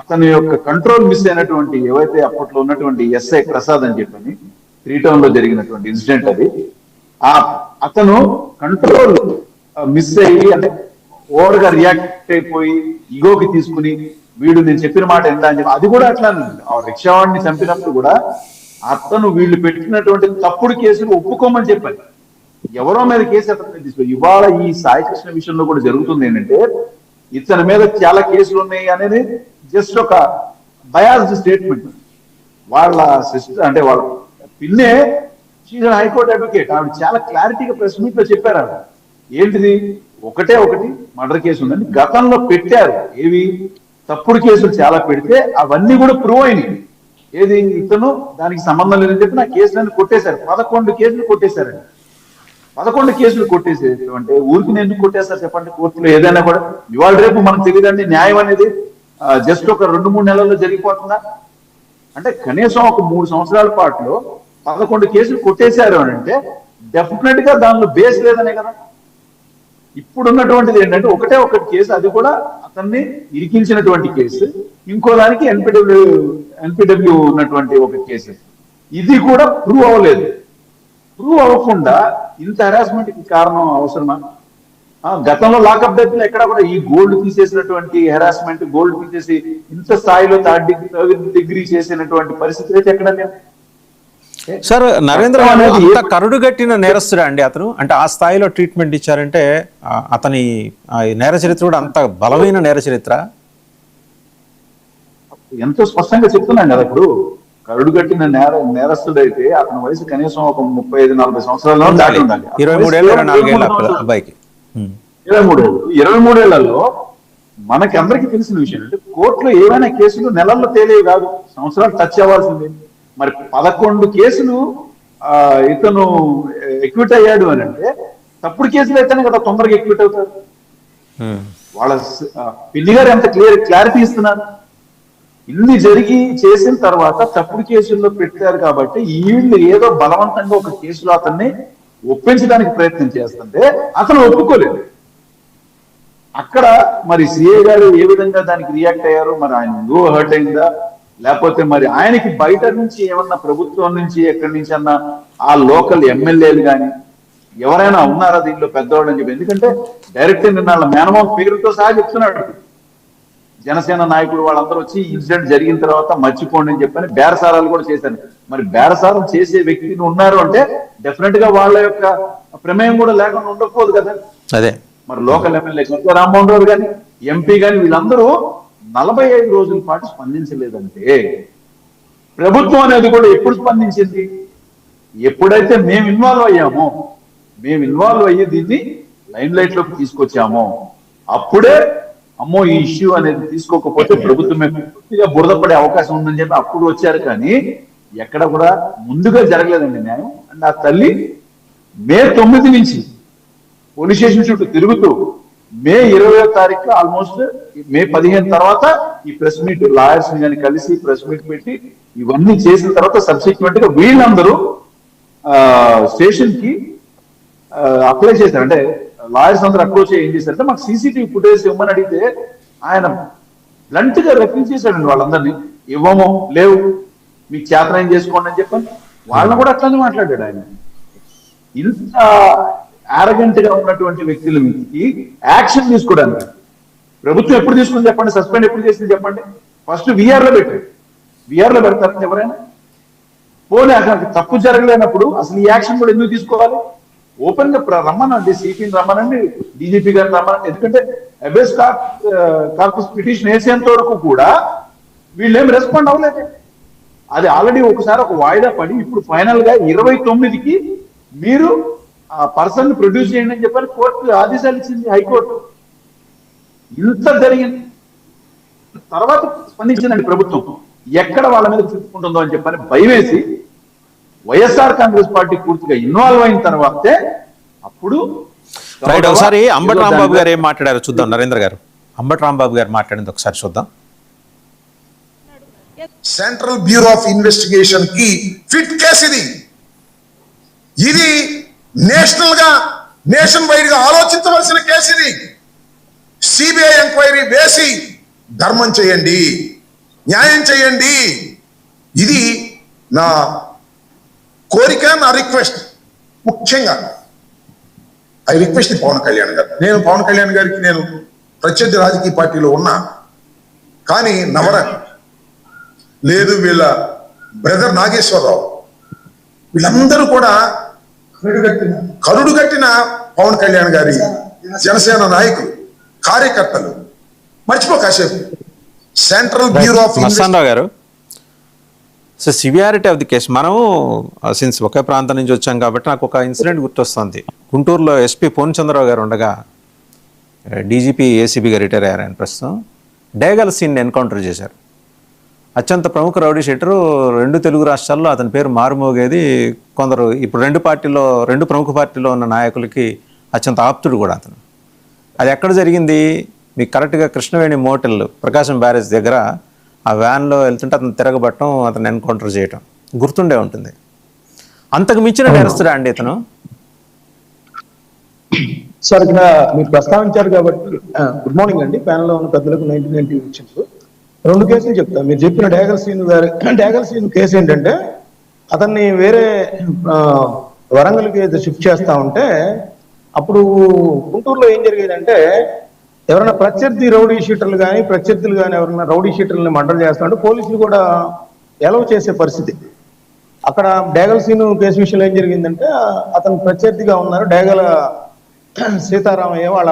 అతని యొక్క కంట్రోల్ మిస్ అయినటువంటి ఏవైతే అప్పట్లో ఉన్నటువంటి ఎస్ఐ ప్రసాద్ అని చెప్పని 3 టౌన్ లో జరిగినటువంటి ఇన్సిడెంట్ అది. అతను కంట్రోల్ మిస్ అయ్యి అంటే ఓవర్ గా రియాక్ట్ అయిపోయి ఈగోకి తీసుకుని వీడు నేను చెప్పిన మాట ఎంత అని చెప్పి, అది కూడా అట్లా ఆ రిక్షావాడిని చంపినప్పుడు కూడా అతను వీళ్ళు పెట్టినటువంటి తప్పుడు కేసులు ఒప్పుకోమని చెప్పాలి. ఎవరో మీద కేసు అతని మీద తీసుకో. ఇవాళ ఈ సాయి కృష్ణ విషయంలో కూడా జరుగుతుంది ఏంటంటే ఇతని మీద చాలా కేసులు ఉన్నాయి అనేది జస్ట్ ఒక బయాస్డ్ స్టేట్మెంట్. వాళ్ళ సిస్టర్ అంటే వాళ్ళ పిన్నే షీజ్ హైకోర్టు అడ్వకేట్, ఆవిడ చాలా క్లారిటీగా ప్రెస్ మీట్ లో చెప్పారు. ఆవిడ ఏంటిది, ఒకటి మర్డర్ కేసు ఉందని గతంలో పెట్టారు. ఏవి తప్పుడు కేసులు చాలా పెడితే అవన్నీ కూడా ప్రూవ్ అయినాయి. ఏది ఇతను దానికి సంబంధం లేదని చెప్పి నా కేసులన్నీ కొట్టేశారు. 11 కేసులు కొట్టేశారండి. 11 కేసులు కొట్టేసేది అంటే ఊరికి ఎందుకు కొట్టేస్తారు చెప్పండి? కోర్టులో ఏదైనా కూడా ఇవాళ రేపు మనకు తెలియదండి. న్యాయం అనేది జస్ట్ ఒక 2-3 నెలల్లో జరిగిపోతుందా? అంటే కనీసం ఒక 3 సంవత్సరాల పాటులో 11 కేసులు కొట్టేశారు అని అంటే డెఫినెట్ గా దానిలో బేస్ లేదనే కదా. ఇప్పుడు ఉన్నటువంటిది ఏంటంటే ఒకటే కేసు, అది కూడా అతన్ని ఇరికించినటువంటి కేసు. ఇంకో దానికి ఎన్పిడబ్ల్యూ ఉన్నటువంటి ఒక కేసు. ఇది కూడా ప్రూవ్ అవ్వలేదు. ప్రూవ్ అవ్వకుండా ఇంత హెరాస్మెంట్ కి కారణం అవసరమా? గతంలో లాకప్ డెత్ ఎక్కడ కూడా ఈ గోల్డ్ తీసేసినటువంటి హెరాస్మెంట్, గోల్డ్ తీసేసి ఇంత స్థాయిలో థర్డ్ డిగ్రీ చేసినటువంటి పరిస్థితి అయితే ఎక్కడ లేదు. సార్ నరేంద్ర అంత కరుడు గట్టిన నేరస్తుడా అండి అతను? అంటే ఆ స్థాయిలో ట్రీట్మెంట్ ఇచ్చారంటే అతని నేర చరిత్ర కూడా అంత బలమైన నేర చరిత్ర. ఎంతో స్పష్టంగా చెప్తున్నాం కదా. ఇప్పుడు కరుడు కట్టిన నేరస్తుడు అయితే అతని వయసు కనీసం ఒక 35-40 సంవత్సరాల్లో దాటి ఉండాలి. 23 ఏళ్ళు 24 ఏళ్ళ అబ్బాయికి 23 ఏళ్లలో మనకి అందరికీ తెలిసిన విషయం అంటే కోర్టులో ఏవైనా కేసులు నెలల్లో తేలేవి కాదు, సంవత్సరాలు టచ్ అవ్వాల్సిందే. మరి 11 కేసులు ఇతను ఎక్విట్ అయ్యాడు అని అంటే తప్పుడు కేసులు అయితేనే కదా తొందరగా ఎక్విట్ అవుతారు. వాళ్ళ పిల్లి గారు ఎంత క్లారిటీ ఇస్తున్నారు. ఇన్ని జరిగి చేసిన తర్వాత తప్పుడు కేసుల్లో పెట్టారు కాబట్టి వీళ్ళు ఏదో బలవంతంగా ఒక కేసులో అతన్ని ఒప్పించడానికి ప్రయత్నం చేస్తుంటే అతను ఒప్పుకోలేదు. అక్కడ మరి సిఏ గారు ఏ విధంగా దానికి రియాక్ట్ అయ్యారు, మరి ఆయన ఎందుకు హర్ట్ అయిందా, లేకపోతే మరి ఆయనకి బయట నుంచి ఏమన్నా ప్రభుత్వం నుంచి ఎక్కడి నుంచి అన్నా ఆ లోకల్ ఎమ్మెల్యేలు కానీ ఎవరైనా ఉన్నారా దీనిలో పెద్దవాళ్ళు అని చెప్పి? ఎందుకంటే డైరెక్ట్ నిన్న మేనమామ పేరుతో సహా చెప్తున్నాడు. జనసేన నాయకులు వాళ్ళందరూ వచ్చి ఇన్సిడెంట్ జరిగిన తర్వాత మర్చిపోండి అని చెప్పని బేరసారాలు కూడా చేశారు. మరి బేరసారం చేసే వ్యక్తిని ఉన్నారు అంటే డెఫినెట్ గా వాళ్ళ యొక్క ప్రమేయం కూడా లేకుండా ఉండకపోదు కదా. అదే మరి లోకల్ ఎమ్మెల్యే రామ్మోహన్ రావు గాని ఎంపీ గాని వీళ్ళందరూ 45 రోజుల పాటు స్పందించలేదంటే ప్రభుత్వం అనేది కూడా ఎప్పుడు స్పందించింది? ఎప్పుడైతే మేము ఇన్వాల్వ్ అయ్యామో, మేము ఇన్వాల్వ్ అయ్యి దీన్ని లైమ్ లైట్ లోకి తీసుకొచ్చామో అప్పుడే అమ్మో ఈ ఇష్యూ అనేది తీసుకోకపోతే ప్రభుత్వమే పూర్తిగా బురదపడే అవకాశం ఉందని చెప్పి అప్పుడు వచ్చారు. కానీ ఎక్కడ కూడా ముందుగా జరగలేదండి న్యాయం. అండ్ ఆ తల్లి మే 9 నుంచి పోలీస్ స్టేషన్ చుట్టూ తిరుగుతూ మే 20వ తారీఖు ఆల్మోస్ట్ మే 15 తర్వాత ఈ ప్రెస్ మీట్ లాయర్స్ కానీ కలిసి ప్రెస్ మీట్ పెట్టి ఇవన్నీ చేసిన తర్వాత సబ్సిక్వెంట్ గా వీళ్ళందరూ స్టేషన్ కి అప్లై చేశారు. అంటే లాయర్స్ అందరూ అప్రోచ్ ఏం చేశారంటే మాకు సీసీటీవీ ఫుటేజ్ ఇవ్వమని అడిగితే ఆయన బ్లంట్ గా రెఫరెన్స్ చేశాడండి వాళ్ళందరినీ. ఇవ్వము, లేవు, మీకు చేతనం చేసుకోండి అని చెప్పని వాళ్ళని కూడా అట్లానే మాట్లాడాడు ఆయన. ఇంత ఆరగెంట్ గా ఉన్నటువంటి వ్యక్తుల మీదకి యాక్షన్ తీసుకోవడానికి ప్రభుత్వం ఎప్పుడు తీసుకుంది చెప్పండి? సస్పెండ్ ఎప్పుడు చేసింది చెప్పండి? ఫస్ట్ విఆర్ లో పెట్టాడు. విఆర్ లో పెడతారు ఎవరైనా? పోనీ అసలు తప్పు జరగలేనప్పుడు అసలు ఈ యాక్షన్ కూడా ఎందుకు తీసుకోవాలి? ఓపెన్ గా రమ్మనండి, సిపిని రమ్మనండి, డీజీపీ గారిని రమ్మనండి. ఎందుకంటే అబేస్ కార్పస్ పిటిషన్ వేసేంత వరకు కూడా వీళ్ళేం రెస్పాండ్ అవ్వలేదు. అది ఆల్రెడీ ఒకసారి ఒక వాయిదా పడి ఇప్పుడు ఫైనల్ గా 29కి మీరు ఆ పర్సన్ ప్రొడ్యూస్ చేయండి అని చెప్పని కోర్టు ఆదేశాలు ఇచ్చింది, హైకోర్టు. ఇంత జరిగింది తర్వాత స్పందించిందండి ప్రభుత్వం. ఎక్కడ వాళ్ళ మీద చూసుకుంటుందో అని చెప్పని భయం వేసి వైఎస్ఆర్ కాంగ్రెస్ పార్టీ పూర్తిగా ఇన్వాల్వ్ అయిన తర్వాతే అప్పుడు ఒకసారి అంబటి రాంబాబు గారు ఏం మాట్లాడారో చూద్దాం. నరేంద్ర గారు, అంబటి రాంబాబు గారు మాట్లాడింది ఒకసారి చూద్దాం. సెంట్రల్ బ్యూరో ఆఫ్ ఇన్వెస్టిగేషన్ కి ఫిట్ కేసు ఇది నేషనల్ గా నేషన్ వైడ్ గా ఆలోచించవలసిన కేసు ఇది. సిబిఐ ఎంక్వైరీ వేసి ధర్మం చేయండి, న్యాయం చేయండి. ఇది నా కోరిక, నా రిక్వెస్ట్. ముఖ్యంగా ఐ రిక్వెస్ట్ పవన్ కళ్యాణ్ గారు. నేను పవన్ కళ్యాణ్ గారికి నేను ప్రత్యర్థి రాజకీయ పార్టీలో ఉన్నా, కానీ లేదు వీళ్ళ బ్రదర్ నాగేశ్వరరావు వీళ్ళందరూ కూడా కరుడు కట్టిన పవన్ కళ్యాణ్ గారి జనసేన నాయకులు, కార్యకర్తలు మర్చిపో కాసేపు. సెంట్రల్ బ్యూరో ఆఫ్ మస్తానరావు గారు, so severity of the case, మనం సిన్స్ ఒకే ప్రాంతం నుంచి వచ్చాం కాబట్టి నాకు ఒక ఇన్సిడెంట్ గుర్తొస్తుంది. గుంటూరులో ఎస్పీ పూర్ణచంద్రరావు గారు ఉండగా డీజీపీ ఏసీబీగా రిటైర్ అయ్యారు ఆయన ప్రస్తుతం. డేగల్ సీన్ని ఎన్కౌంటర్ చేశారు. అత్యంత ప్రముఖ రౌడీ షీటరు, 2 తెలుగు రాష్ట్రాల్లో అతని పేరు మారుమోగేది. కొందరు ఇప్పుడు రెండు ప్రముఖ పార్టీలో ఉన్న నాయకులకి అత్యంత ఆప్తుడు కూడా అతను. అది ఎక్కడ జరిగింది? మీకు కరెక్ట్గా కృష్ణవేణి మోటల్ ప్రకాశం బ్యారేజ్ దగ్గర ఆ వ్యాన్లో వెళ్తుంటే అతను తిరగబట్టడం, అతను ఎన్కౌంటర్ చేయటం గుర్తుండే ఉంటుంది. అంతకు మించిన నేరస్తుడా అండి ఇతను? సార్, ఇక్కడ మీరు ప్రస్తావించారు కాబట్టి గుడ్ మార్నింగ్ అండి ప్యానల్లో ఉన్న పెద్దలకు 99 టీవీ వచ్చింది. 2 కేసులు చెప్తాను. మీరు చెప్పిన డేగల్ సీన్ కేసు ఏంటంటే, అతన్ని వేరే వరంగల్కి షిఫ్ట్ చేస్తా ఉంటే అప్పుడు గుంటూరులో ఏం జరిగేదంటే, ఎవరైనా ప్రత్యర్థి రౌడీ షీటర్లు కానీ ప్రత్యర్థులు కానీ ఎవరైనా రౌడీ షీటర్లని మర్డర్ చేస్తా ఉంటే పోలీసులు కూడా ఎలవ్ చేసే పరిస్థితి. అక్కడ డేగల్ సీన్ కేసు విషయంలో ఏం జరిగిందంటే, అతను ప్రత్యర్థిగా ఉన్నారు డేగల సీతారామయ్య వాళ్ళ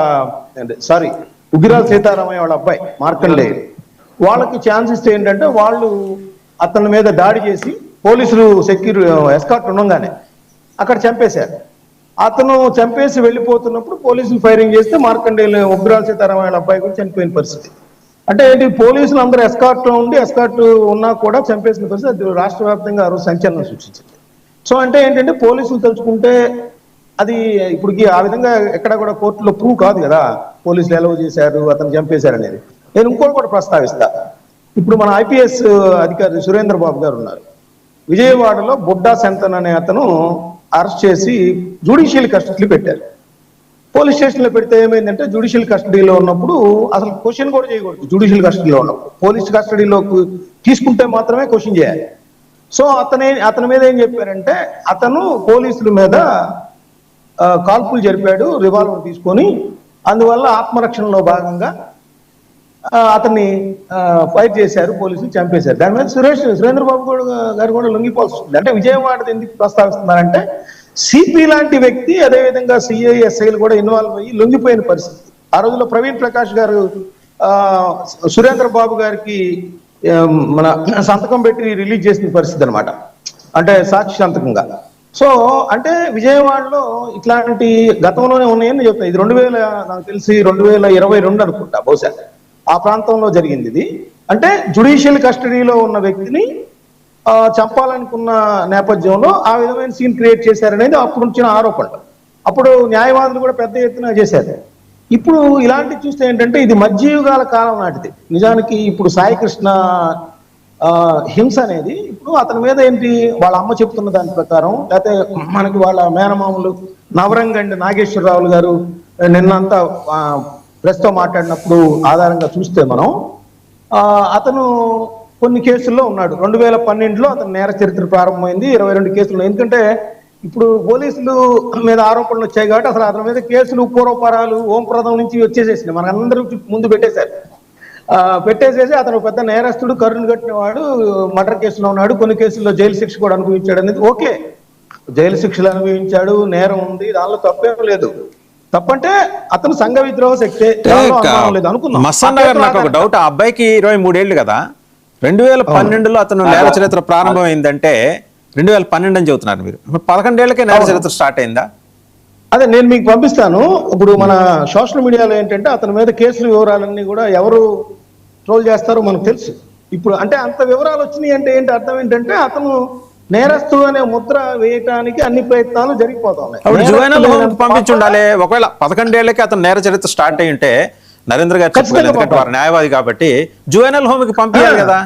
ఉగ్గిరాల సీతారామయ్య వాళ్ళ అబ్బాయి మార్కండేయ. వాళ్ళకి ఛాన్స్ ఇస్తే ఏంటంటే, వాళ్ళు అతని మీద దాడి చేసి పోలీసులు ఎస్కార్ట్ ఉండగానే అక్కడ చంపేశారు. అతను చంపేసి వెళ్ళిపోతున్నప్పుడు పోలీసులు ఫైరింగ్ చేస్తే మార్కండేయ ఉగ్గిరాల సీతారామయ్య వాళ్ళ అబ్బాయి కూడా చనిపోయిన పరిస్థితి. అంటే ఏంటి, పోలీసులు అందరూ ఎస్కార్ట్ ఉండి ఎస్కార్ట్ ఉన్నా కూడా చంపేసిన పరిస్థితి. అది రాష్ట్ర వ్యాప్తంగా ఆ రోజు సంచలనం సృష్టించింది. సో అంటే ఏంటంటే, పోలీసులు తలుచుకుంటే అది ఇప్పటికి ఆ విధంగా ఎక్కడ కూడా కోర్టులో ప్రూవ్ కాదు కదా, పోలీసులు ఎలవ్ చేశారు అతను చంపేశారు అనేది. నేను ఇంకోటి కూడా ప్రస్తావిస్తా. ఇప్పుడు మన ఐపీఎస్ అధికారి సురేంద్ర బాబు గారు ఉన్నారు. విజయవాడలో బుడ్డా సెంతన్ అనే అతను అరెస్ట్ చేసి జ్యుడిషియల్ కస్టడీలో పెట్టారు. పోలీస్ స్టేషన్లో పెడితే ఏమైందంటే, జ్యుడిషియల్ కస్టడీలో ఉన్నప్పుడు అసలు క్వశ్చన్ కూడా చేయకూడదు. జ్యుడిషియల్ కస్టడీలో ఉన్నప్పుడు పోలీస్ కస్టడీలో తీసుకుంటే మాత్రమే క్వశ్చన్ చేయాలి. సో అతని మీద ఏం చెప్పారంటే, అతను పోలీసుల మీద కాల్పులు జరిపాడు రివాల్వర్ తీసుకొని, అందువల్ల ఆత్మరక్షణలో భాగంగా అతన్ని ఫైర్ చేశారు, పోలీసులు చంపేశారు. దాని మీద సురేంద్ర బాబు గారు కూడా లొంగిపోవాల్సి వస్తుంది. అంటే విజయవాడ ఎందుకు ప్రస్తావిస్తున్నారంటే, సిపి లాంటి వ్యక్తి అదేవిధంగా సిఐ ఎస్ఐలు కూడా ఇన్వాల్వ్ అయ్యి లొంగిపోయిన పరిస్థితి. ఆ రోజుల్లో ప్రవీణ్ ప్రకాష్ గారు సురేంద్ర బాబు గారికి మన సంతకం పెట్టి రిలీజ్ చేసిన పరిస్థితి అనమాట, అంటే సాక్షి సంతకంగా. సో అంటే విజయవాడలో ఇట్లాంటి గతంలోనే ఉన్నాయని చెప్తాను. ఇది 2000 నాకు తెలిసి 2022 అనుకుంటా బహుశా ఆ ప్రాంతంలో జరిగింది ఇది. అంటే జ్యుడిషియల్ కస్టడీలో ఉన్న వ్యక్తిని చంపాలనుకున్న నేపథ్యంలో ఆ విధమైన సీన్ క్రియేట్ చేశారనేది అప్పుడు వచ్చిన ఆరోపణ. అప్పుడు న్యాయవాదులు కూడా పెద్ద ఎత్తున చేశారు. ఇప్పుడు ఇలాంటి చూస్తే ఏంటంటే, ఇది మధ్యయుగాల కాలం నాటిది. నిజానికి ఇప్పుడు సాయి కృష్ణ హింస అనేది ఇప్పుడు అతని మీద ఏంటి, వాళ్ళ అమ్మ చెప్తున్న దాని ప్రకారం, లేకపోతే మనకి వాళ్ళ మేనమామలు నవరంగండి నాగేశ్వరరావులు గారు నిన్నంతా ప్రెస్తో మాట్లాడినప్పుడు ఆధారంగా చూస్తే మనం అతను కొన్ని కేసుల్లో ఉన్నాడు. 2012లో అతను నేర చరిత్ర ప్రారంభమైంది 22 కేసుల్లో. ఎందుకంటే ఇప్పుడు పోలీసులు మీద ఆరోపణలు వచ్చాయి కాబట్టి అసలు అతని మీద కేసులు పూర్వపరాలు ఓంప్రదం నుంచి వచ్చేసేసినాయి, మనకందరూ ముందు పెట్టేసేసి అతను పెద్ద నేరస్తుడు, కరుణ కట్టిన వాడు, మర్డర్ కేసులో ఉన్నాడు, కొన్ని కేసుల్లో జైలు శిక్ష కూడా అనుభవించాడు అనేది ఓకే. జైలు శిక్షలు అనుభవించాడు, నేరం ఉంది, దానిలో తప్పేం లేదు. తప్పంటే అతను సంఘ విద్రోహ శక్తే నాకు ఒక డౌట్. ఆ అబ్బాయికి 23 ఏళ్ళు కదా, 2012లో అతను నేర చరిత్ర ప్రారంభమైందంటే 2012 అని చెబుతున్నారు మీరు. 11 ఏళ్లకే నేర చరిత్ర స్టార్ట్ అయిందా? అదే నేను మీకు పంపిస్తాను. ఇప్పుడు మన సోషల్ మీడియాలో ఏంటంటే అతని మీద కేసుల వివరాలన్నీ కూడా ఎవరు ట్రోల్ చేస్తారో మనకు తెలుసు. ఇప్పుడు అంటే అంత వివరాలు వచ్చినాయి అంటే ఏంటి అర్థం ఏంటంటే, అతను నేరస్తుడు అనే ముద్ర వేయటానికి అన్ని ప్రయత్నాలు జరిగిపోతున్నాయి. జువెనల్ హోమ్ పంపించి ఉండాలి. ఒకవేళ 11 ఏళ్లకి అతను నేర చరిత్ర స్టార్ట్ అయి ఉంటే నరేంద్ర గారు చెప్పారు, ఎందుకంటే వారు న్యాయవాది కాబట్టి జువెనల్ హోమ్ కి పంపించాలి కదా.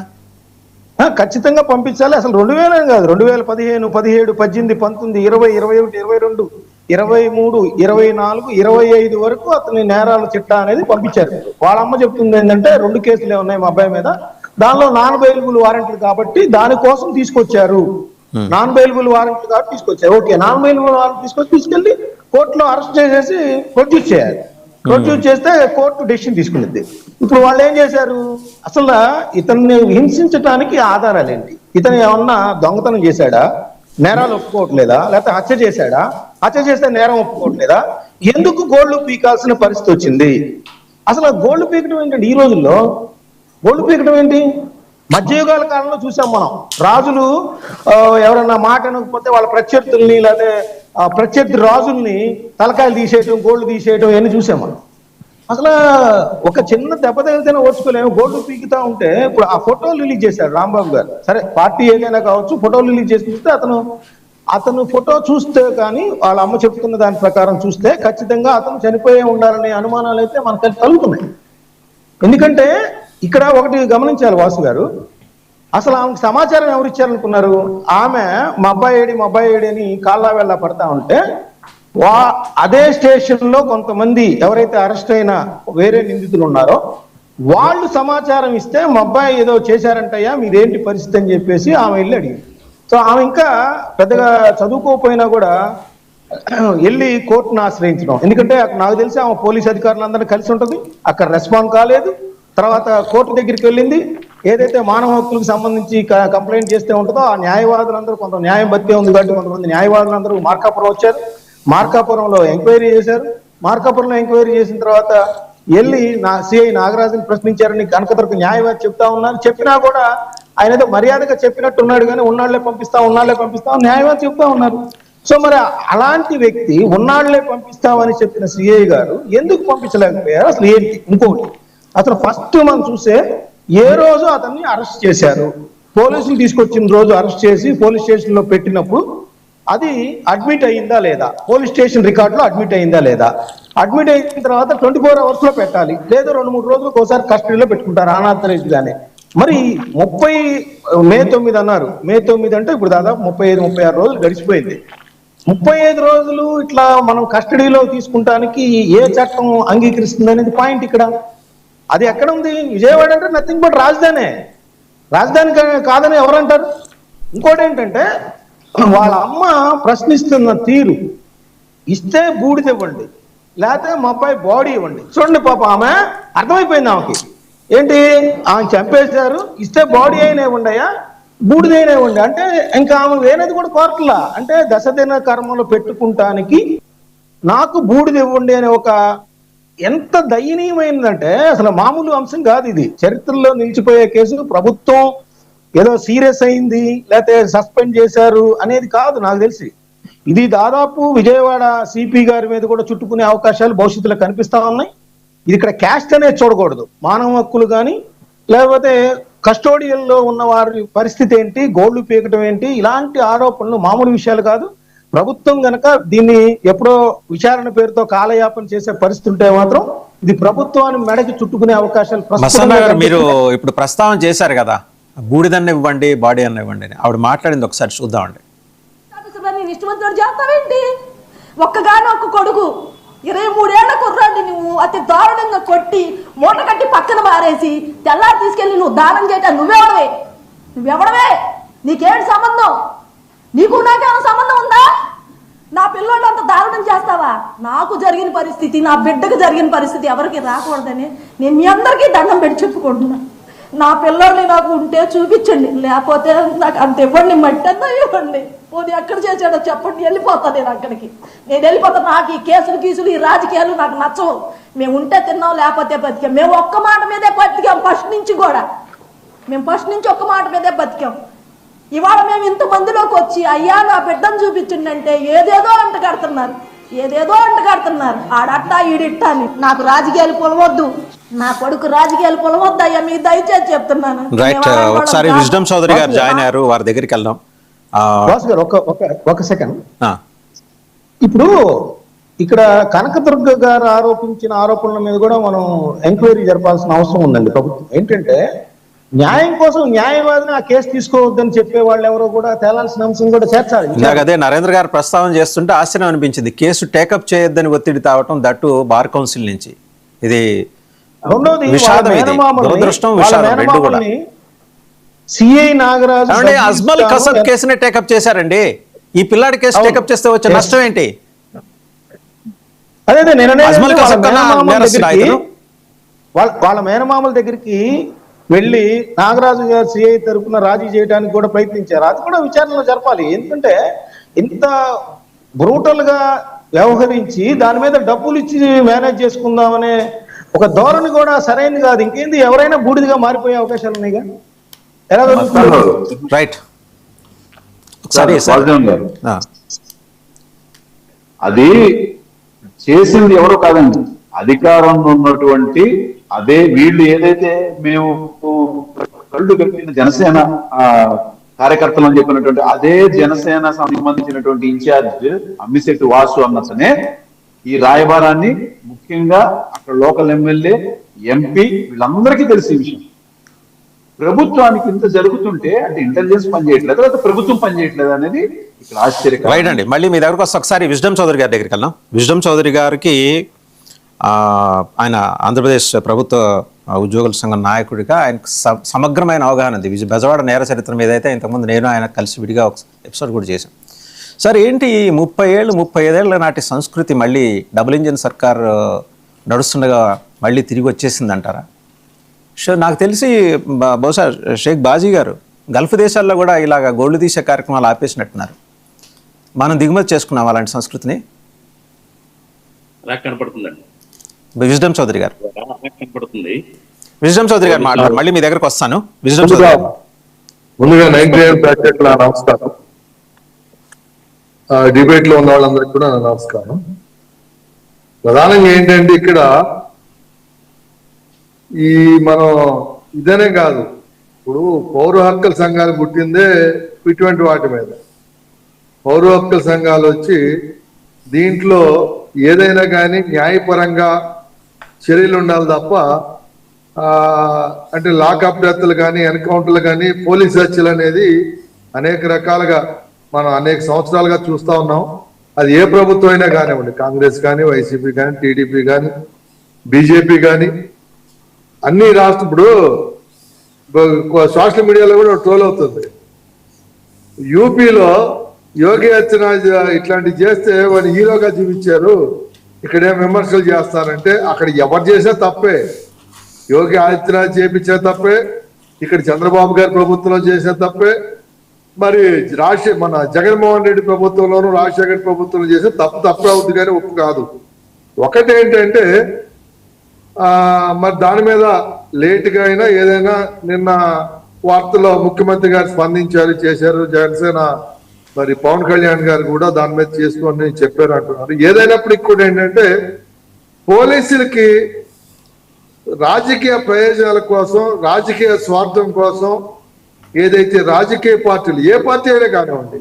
ఖచ్చితంగా పంపించాలి. అసలు 2000 కాదు, 2015, 17, 18, 19, 20, 21, 22, 23, 24, 25 వరకు అతని నేరాల చిట్టా అనేది పంపించారు. వాళ్ళ అమ్మ చెప్తుంది ఏంటంటే 2 కేసులే ఉన్నాయి మా అబ్బాయి మీద, దానిలో నాన్ బెయిలబుల్ వారెంట్లు కాబట్టి దానికోసం తీసుకొచ్చారు. నాన్ బెయిలబుల్ వారెంట్లు కాబట్టి తీసుకొచ్చారు. ఓకే, నాన్ బెయిలబుల్ వారెంట్ తీసుకెళ్లి కోర్టులో అరెస్ట్ చేసేసి ప్రొడ్యూస్ చేయాలి. ప్రొడ్యూస్ చేస్తే కోర్టు డెసిషన్ తీసుకునేది. ఇప్పుడు వాళ్ళు ఏం చేశారు, అసలు ఇతన్ని హింసించడానికి ఆధారాలు ఏంటి? ఇతను ఏమన్నా దొంగతనం చేశాడా, నేరాలు ఒప్పుకోవట్లేదా, లేకపోతే హత్య చేశాడా, హత్య చేస్తే నేరం ఒప్పుకోవట్లేదా? ఎందుకు గోళ్లు పీకాల్సిన పరిస్థితి వచ్చింది? అసలు ఆ గోళ్లు పీకడం ఏంటండి? ఈ రోజుల్లో గోళ్లు పీకడం ఏంటి? మధ్యయుగాల కాలంలో చూసాం మనం, రాజులు ఎవరన్నా మాట అనకపోతే వాళ్ళ ప్రత్యర్థుల్ని లేదా ప్రత్యర్థి రాజుల్ని తలకాయలు తీసేయటం, గోళ్లు తీసేయటం ఇవన్నీ చూసాం మనం. అసలు ఒక చిన్న దెబ్బ తగిలితేనే ఓర్చుకోలేము, గోల్డ్ పీకుతా ఉంటే. ఇప్పుడు ఆ ఫోటోలు రిలీజ్ చేశాడు రాంబాబు గారు, సరే పార్టీ ఏదైనా కావచ్చు, ఫోటోలు రిలీజ్ చేసి చూస్తే అతను ఫోటో చూస్తే కానీ వాళ్ళ అమ్మ చెప్తున్న దాని ప్రకారం చూస్తే ఖచ్చితంగా అతను చనిపోయే ఉండాలనే అనుమానాలు అయితే మనకు కలుగుతున్నాయి. ఎందుకంటే ఇక్కడ ఒకటి గమనించాలి వాసు గారు, అసలు ఆమెకు సమాచారం ఎవరు ఇచ్చారనుకున్నారు? ఆమె మా అబ్బాయి ఏడి అని కాళ్ళ వెళ్ళ పడతా ఉంటే అదే స్టేషన్ లో కొంతమంది ఎవరైతే అరెస్ట్ అయిన వేరే నిందితులు ఉన్నారో వాళ్ళు సమాచారం ఇస్తే మా అబ్బాయి ఏదో చేశారంటయ్యా, మీరేంటి పరిస్థితి అని చెప్పేసి ఆమె వెళ్ళి అడిగింది. సో ఆమె ఇంకా పెద్దగా చదువుకోకపోయినా కూడా వెళ్ళి కోర్టును ఆశ్రయించడం. ఎందుకంటే నాకు తెలిసి ఆమె పోలీస్ అధికారులందరినీ కలిసి ఉంటుంది, అక్కడ రెస్పాండ్ కాలేదు. తర్వాత కోర్టు దగ్గరికి వెళ్ళింది, ఏదైతే మానవ హక్కులకు సంబంధించి కంప్లైంట్ చేస్తే ఉంటుందో ఆ న్యాయవాదులందరూ, కొంత న్యాయం బతికే ఉంది కాబట్టి కొంతమంది న్యాయవాదులందరూ మార్కాపురం వచ్చారు, మార్కాపురంలో ఎంక్వైరీ చేశారు. మార్కాపురంలో ఎంక్వైరీ చేసిన తర్వాత వెళ్ళి సిఐ నాగరాజుని ప్రశ్నించారని కనకదుర్గ న్యాయవాది చెప్తా ఉన్నారు. చెప్పినా కూడా ఆయన ఏదో మర్యాదగా చెప్పినట్టున్నాడు కానీ ఉన్నాళ్లే పంపిస్తాం న్యాయవాది చెప్తా ఉన్నారు. సో మరి అలాంటి వ్యక్తి ఉన్నాళ్లే పంపిస్తామని చెప్పిన సిఐ గారు ఎందుకు పంపించలేకపోయారు అసలు ఏంటి? ఇంకోటి, అతను ఫస్ట్ మనం చూసే ఏ రోజు అతన్ని అరెస్ట్ చేశారు, పోలీసులు తీసుకొచ్చిన రోజు అరెస్ట్ చేసి పోలీస్ స్టేషన్ లో పెట్టినప్పుడు అది అడ్మిట్ అయిందా లేదా, పోలీస్ స్టేషన్ రికార్డులో అడ్మిట్ అయిందా లేదా? అడ్మిట్ అయిన తర్వాత 24 hours లో పెట్టాలి, లేదా 2-3 రోజులకు ఒకసారి కస్టడీలో పెట్టుకుంటారు అనాథరైజ్డ్ గానే. మరి మే 9 అన్నారు, మే 9 అంటే ఇప్పుడు దాదాపు 35-36 రోజులు గడిచిపోయింది. 35 రోజులు ఇట్లా మనం కస్టడీలో తీసుకుంటానికి ఏ చట్టం అంగీకరిస్తుంది అనేది పాయింట్ ఇక్కడ. అది ఎక్కడ ఉంది? విజయవాడ అంటే నథింగ్ బట్ రాజధాని కాదని ఎవరంటారు? ఇంకోటి ఏంటంటే వాళ్ళ అమ్మ ప్రశ్నిస్తున్న తీరు, ఇస్తే బూడిద ఇవ్వండి లేకపోతే మా అబ్బాయి బాడీ ఇవ్వండి. చూడండి పాప, ఆమె అర్థమైపోయింది ఆమెకి ఏంటి, ఆమె చంపేశారు, ఇస్తే బాడీ అయినా ఇవ్వండియా, బూడిద అయినా ఇవ్వండి అంటే ఇంకా ఆమె వేరేది కూడా కోరట్లా. అంటే దశదిన కర్మలు పెట్టుకుంటానికి నాకు బూడిద ఇవ్వండి అనే ఒక ఎంత దయనీయమైందంటే అసలు మామూలు అంశం కాదు ఇది. చరిత్రలో నిలిచిపోయే కేసు. ప్రభుత్వం ఏదో సీరియస్ అయింది లేకపోతే సస్పెండ్ చేశారు అనేది కాదు నాకు తెలిసి. ఇది దాదాపు విజయవాడ సిపి గారి మీద కూడా చుట్టుకునే అవకాశాలు భవిష్యత్తులో కనిపిస్తా ఉన్నాయి. ఇది ఇక్కడ క్యాస్ట్ అనేది చూడకూడదు, మానవ హక్కులు కానీ లేకపోతే కస్టోడియల్లో ఉన్న వారి పరిస్థితి ఏంటి, గోళ్లు పీకటం ఏంటి, ఇలాంటి ఆరోపణలు మామూలు విషయాలు కాదు. ప్రభుత్వం గనక దీన్ని ఎప్పుడో విచారణ పేరుతో కాలయాపన చేసే పరిస్థితి ఉంటే మాత్రం ఇది ప్రభుత్వాన్ని మెడకి చుట్టుకునే అవకాశాలు. మీరు ఇప్పుడు ప్రస్తావన చేశారు కదా, బూడిదన్న ఇవ్వండి బాడీ అన్న ఇవ్వండి అని ఆవిడ మాట్లాడింది, ఒకసారి చూద్దామండి. ఇష్టమంతో చేస్తావేంటి? ఒక్క కొడుకు 23 ఏళ్ల కుర్రాన్ని నువ్వు అతి దారుణంగా కొట్టి మూట కట్టి పక్కన మారేసి తెల్లారి తీసుకెళ్లి నువ్వు దానం చేయటం నువ్వెవడవే? నీకేంటి సంబంధం? నీకు నాకేమైనా సంబంధం ఉందా? నా పిల్లోడు అంత దారుణం చేస్తావా? నాకు జరిగిన పరిస్థితి, నా బిడ్డకు జరిగిన పరిస్థితి ఎవరికి రాకూడదని నేను మీ అందరికీ దండం పెట్టి చెప్పుకుంటున్నా. నా పిల్లోడిని నాకు ఉంటే చూపించండి, లేకపోతే నాకు అంత ఇవ్వండి, మట్టి అంతా ఇవ్వండి. పోనీ ఎక్కడ చేసాడో చెప్పండి, వెళ్ళిపోతాను నేను అక్కడికి. నేను వెళ్ళిపోతాను. నాకు ఈ కేసులు ఈ రాజకీయాలు నాకు నచ్చవు. మేము ఉంటే తిన్నాం, లేకపోతే బతికాం. మేము ఒక్క మాట మీదే బతికాం ఫస్ట్ నుంచి కూడా. మేము ఫస్ట్ నుంచి ఒక్క మాట మీదే బతికాం. ఇవాళ మేము ఇంతమందిలోకి వచ్చి అయ్యా నా బిడ్డను చూపించండి అంటే ఏదేదో అంట కడుతున్నారు. ఆడట్టా ఈడిట్టా అని. నాకు రాజకీయాలు పొలవద్దు, నా కొడుకు రాజకీయాలు పొలవద్దు అయ్యా, మీ దయచేసి చెప్తున్నాను. రైట్, ఒకసారి విజ్డమ్ చౌదరి గారు జాయిన్ అయ్యారు, వారి దగ్గరికి వెళ్దాం. ఒక సెకండ్. ఇప్పుడు ఇక్కడ కనకదుర్గ గారు ఆరోపించిన ఆరోపణల మీద కూడా మనం ఎంక్వైరీ జరపాల్సిన అవసరం ఉందండి. ప్రభుత్వం ఏంటంటే న్యాయం కోసం న్యాయవాదిని ఆ కేసు తీసుకోవద్దని చెప్పే వాళ్ళు ఎవరో కూడా తేలాల్సిన అంశం కూడా చేర్చాలి. అదే నరేంద్ర గారు ప్రస్తావన చేస్తుంటే ఆశ్చర్యం అనిపించింది. కేసు టేకప్ చేయొద్దని ఒత్తిడి తావటం, దట్టు బార్ కౌన్సిల్ నుంచి. ఇది రెండోది సిఐ నాగరాజు అజ్మల్ కసబ్ కేసుని టేకప్ చేశారండి. ఈ పిల్లాడి కేసు టేకప్ చేస్తే వచ్చే నష్టం ఏంటి? అదే వాళ్ళ మేనమామల దగ్గరికి వెళ్ళి నాగరాజు గారు సిఐ తరఫున రాజీ చేయడానికి కూడా ప్రయత్నించారు. అది కూడా విచారణలో జరపాలి. ఎందుకంటే ఇంత బ్రూటల్ గా వ్యవహరించి దాని మీద డబ్బులు ఇచ్చి మేనేజ్ చేసుకుందామనే ఒక ధోరణి కూడా సరైనది కాదు. ఇంకేంది, ఎవరైనా బూడిదిగా మారిపోయే అవకాశాలు ఉన్నాయిగా. ఎలా జరుగుతుంది? రైట్. వాసుదేవన్ గారు, అది చేసింది ఎవరో కాదండి, అధికారంలో ఉన్నటువంటి అదే వీళ్ళు ఏదైతే మేము కళ్ళు కట్టిన జనసేన కార్యకర్తలు అని చెప్పినటువంటి అదే జనసేన సంబంధించినటువంటి ఇన్ఛార్జ్ అమ్మిశెట్టి వాసు అన్నతనే ఈ రాయబారాన్ని ముఖ్యంగా అక్కడ లోకల్ ఎమ్మెల్యే, ఎంపీ వీళ్ళందరికీ తెలిసే విషయం. ప్రభుత్వానికి ఇంత జరుగుతుంటే అంటే ఇంటెలిజెన్స్ పనిచేయట్లేదు, లేదా ప్రభుత్వం పనిచేయట్లేదు అనేది ఇక్కడ ఆశ్చర్యకరం. రైట్ అండి. మళ్ళీ మీ దగ్గరకు వస్తే ఒకసారి విజ్డమ్ చౌదరి గారి దగ్గరికి వెళ్దాం. విజ్డమ్ చౌదరి గారికి ఆయన ఆంధ్రప్రదేశ్ ప్రభుత్వ ఉద్యోగుల సంఘం నాయకుడిగా ఆయనకు సమగ్రమైన అవగాహన ఉంది. బెజవాడ నేర చరిత్ర మీద అయితే ఇంతకుముందు నేను ఆయన కలిసి విడిగా ఒక ఎపిసోడ్ కూడా చేశాం. సార్, ఏంటి 35 ఏళ్ల నాటి సంస్కృతి మళ్ళీ డబుల్ ఇంజిన్ సర్కార్ నడుస్తుండగా మళ్ళీ తిరిగి వచ్చేసింది అంటారా? నాకు తెలిసి బహుశా షేక్ బాజీ గారు గల్ఫ్ దేశాల్లో కూడా ఇలాగ గోల్డ్ తీసే కార్యక్రమాలు ఆపేసినట్టున్నారు. మనం దిగుమతి చేసుకున్నాం అలాంటి సంస్కృతిని. అలా కనపడుతుందండి. విజ్డమ్ చౌదరి గారు, కనపడుతుంది. విజ్డమ్ చౌదరి గారు మాట్లాడారు. మళ్ళీ మీ దగ్గరకు వస్తాను. విజ్డమ్ చౌదరి గారు, ముందుగా 99 ప్యాకెట్ల నమస్కారం. డిబేట్ లో ఉన్న వాళ్ళందరికీ కూడా నమస్కారం. ప్రధానంగా ఏంటంటే ఇక్కడ ఈ మనం ఇదనే కాదు, ఇప్పుడు పౌర హక్కుల సంఘాలు పుట్టిందే ఇటువంటి వాటి మీద. పౌర హక్కుల సంఘాలు వచ్చి దీంట్లో ఏదైనా కానీ న్యాయపరంగా చర్యలు ఉండాలి తప్ప అంటే లాకప్ డెత్లు కానీ, ఎన్కౌంటర్లు కానీ, పోలీస్ హత్యలు అనేది అనేక రకాలుగా మనం అనేక సంవత్సరాలుగా చూస్తూ ఉన్నాం. అది ఏ ప్రభుత్వం అయినా కానివ్వండి, కాంగ్రెస్ కానీ, వైసీపీ కానీ, టీడీపీ కానీ, బీజేపీ కానీ, అన్ని రాష్ట్ర ఇప్పుడు సోషల్ మీడియాలో కూడా ట్రోల్ అవుతుంది. యూపీలో యోగి ఆదిత్యనాథ్ ఇట్లాంటివి చేస్తే వాడిని హీరోగా చూపించారు, ఇక్కడేం విమర్శలు చేస్తారంటే అక్కడ ఎవరు చేసినా తప్పే. యోగి ఆదిత్యనాథ్ చేపించిన తప్పే, ఇక్కడ చంద్రబాబు గారి ప్రభుత్వంలో చేసిన తప్పే, మరి మన జగన్మోహన్ రెడ్డి ప్రభుత్వంలోనూ రాజశేఖర్ ప్రభుత్వంలో చేసిన తప్పే అవుతుంది కానీ ఒప్పు కాదు. ఒకటేంటంటే మరి దాని మీద లేటుగా అయినా ఏదైనా నిన్న వార్తల్లో ముఖ్యమంత్రి గారు స్పందించారు, చేశారు. జనసేన మరి పవన్ కళ్యాణ్ గారు కూడా దాని మీద చేసుకొని చెప్పారు అంటున్నారు. ఏదైనప్పటికీ కూడా ఏంటంటే పోలీసులకి రాజకీయ ప్రయోజనాల కోసం, రాజకీయ స్వార్థం కోసం ఏదైతే రాజకీయ పార్టీలు, ఏ పార్టీ అయినా కానివ్వండి,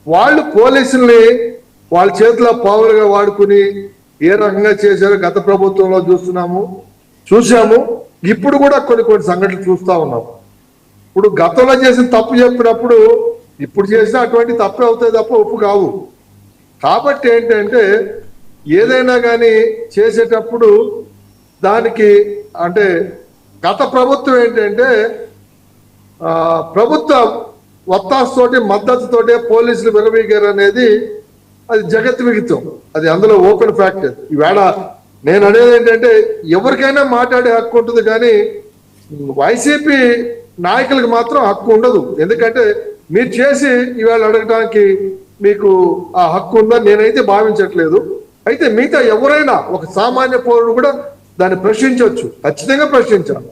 వాళ్ళు పోలీసుల్ని వాళ్ళ చేతిలో పవర్గా వాడుకుని ఏ రకంగా చేశారో గత ప్రభుత్వంలో చూసాము. ఇప్పుడు కూడా కొన్ని సంఘటనలు చూస్తూ ఉన్నాం. ఇప్పుడు గతంలో చేసిన తప్పు చెప్పినప్పుడు ఇప్పుడు చేసినా అటువంటి తప్పే అవుతాయి తప్ప ఒప్పు కావు. కాబట్టి ఏంటంటే ఏదైనా కానీ చేసేటప్పుడు దానికి అంటే గత ప్రభుత్వం ఏంటంటే ప్రభుత్వ ఒత్తాసుతోటి మద్దతుతోటే పోలీసులు విరవీగారు అనేది అది జగత్ విహితం, అది అందులో ఓపెన్ ఫ్యాక్ట్. ఈవేళ నేను అనేది ఏంటంటే ఎవరికైనా మాట్లాడే హక్కు ఉంటుంది కానీ వైసీపీ నాయకులకు మాత్రం హక్కు ఉండదు. ఎందుకంటే మీరు చేసి ఈవేళ అడగడానికి మీకు ఆ హక్కు ఉందని నేనైతే భావించట్లేదు. అయితే మిగతా ఎవరైనా ఒక సామాన్య పౌరుడు కూడా దాన్ని ప్రశ్నించవచ్చు, ఖచ్చితంగా ప్రశ్నించాలి.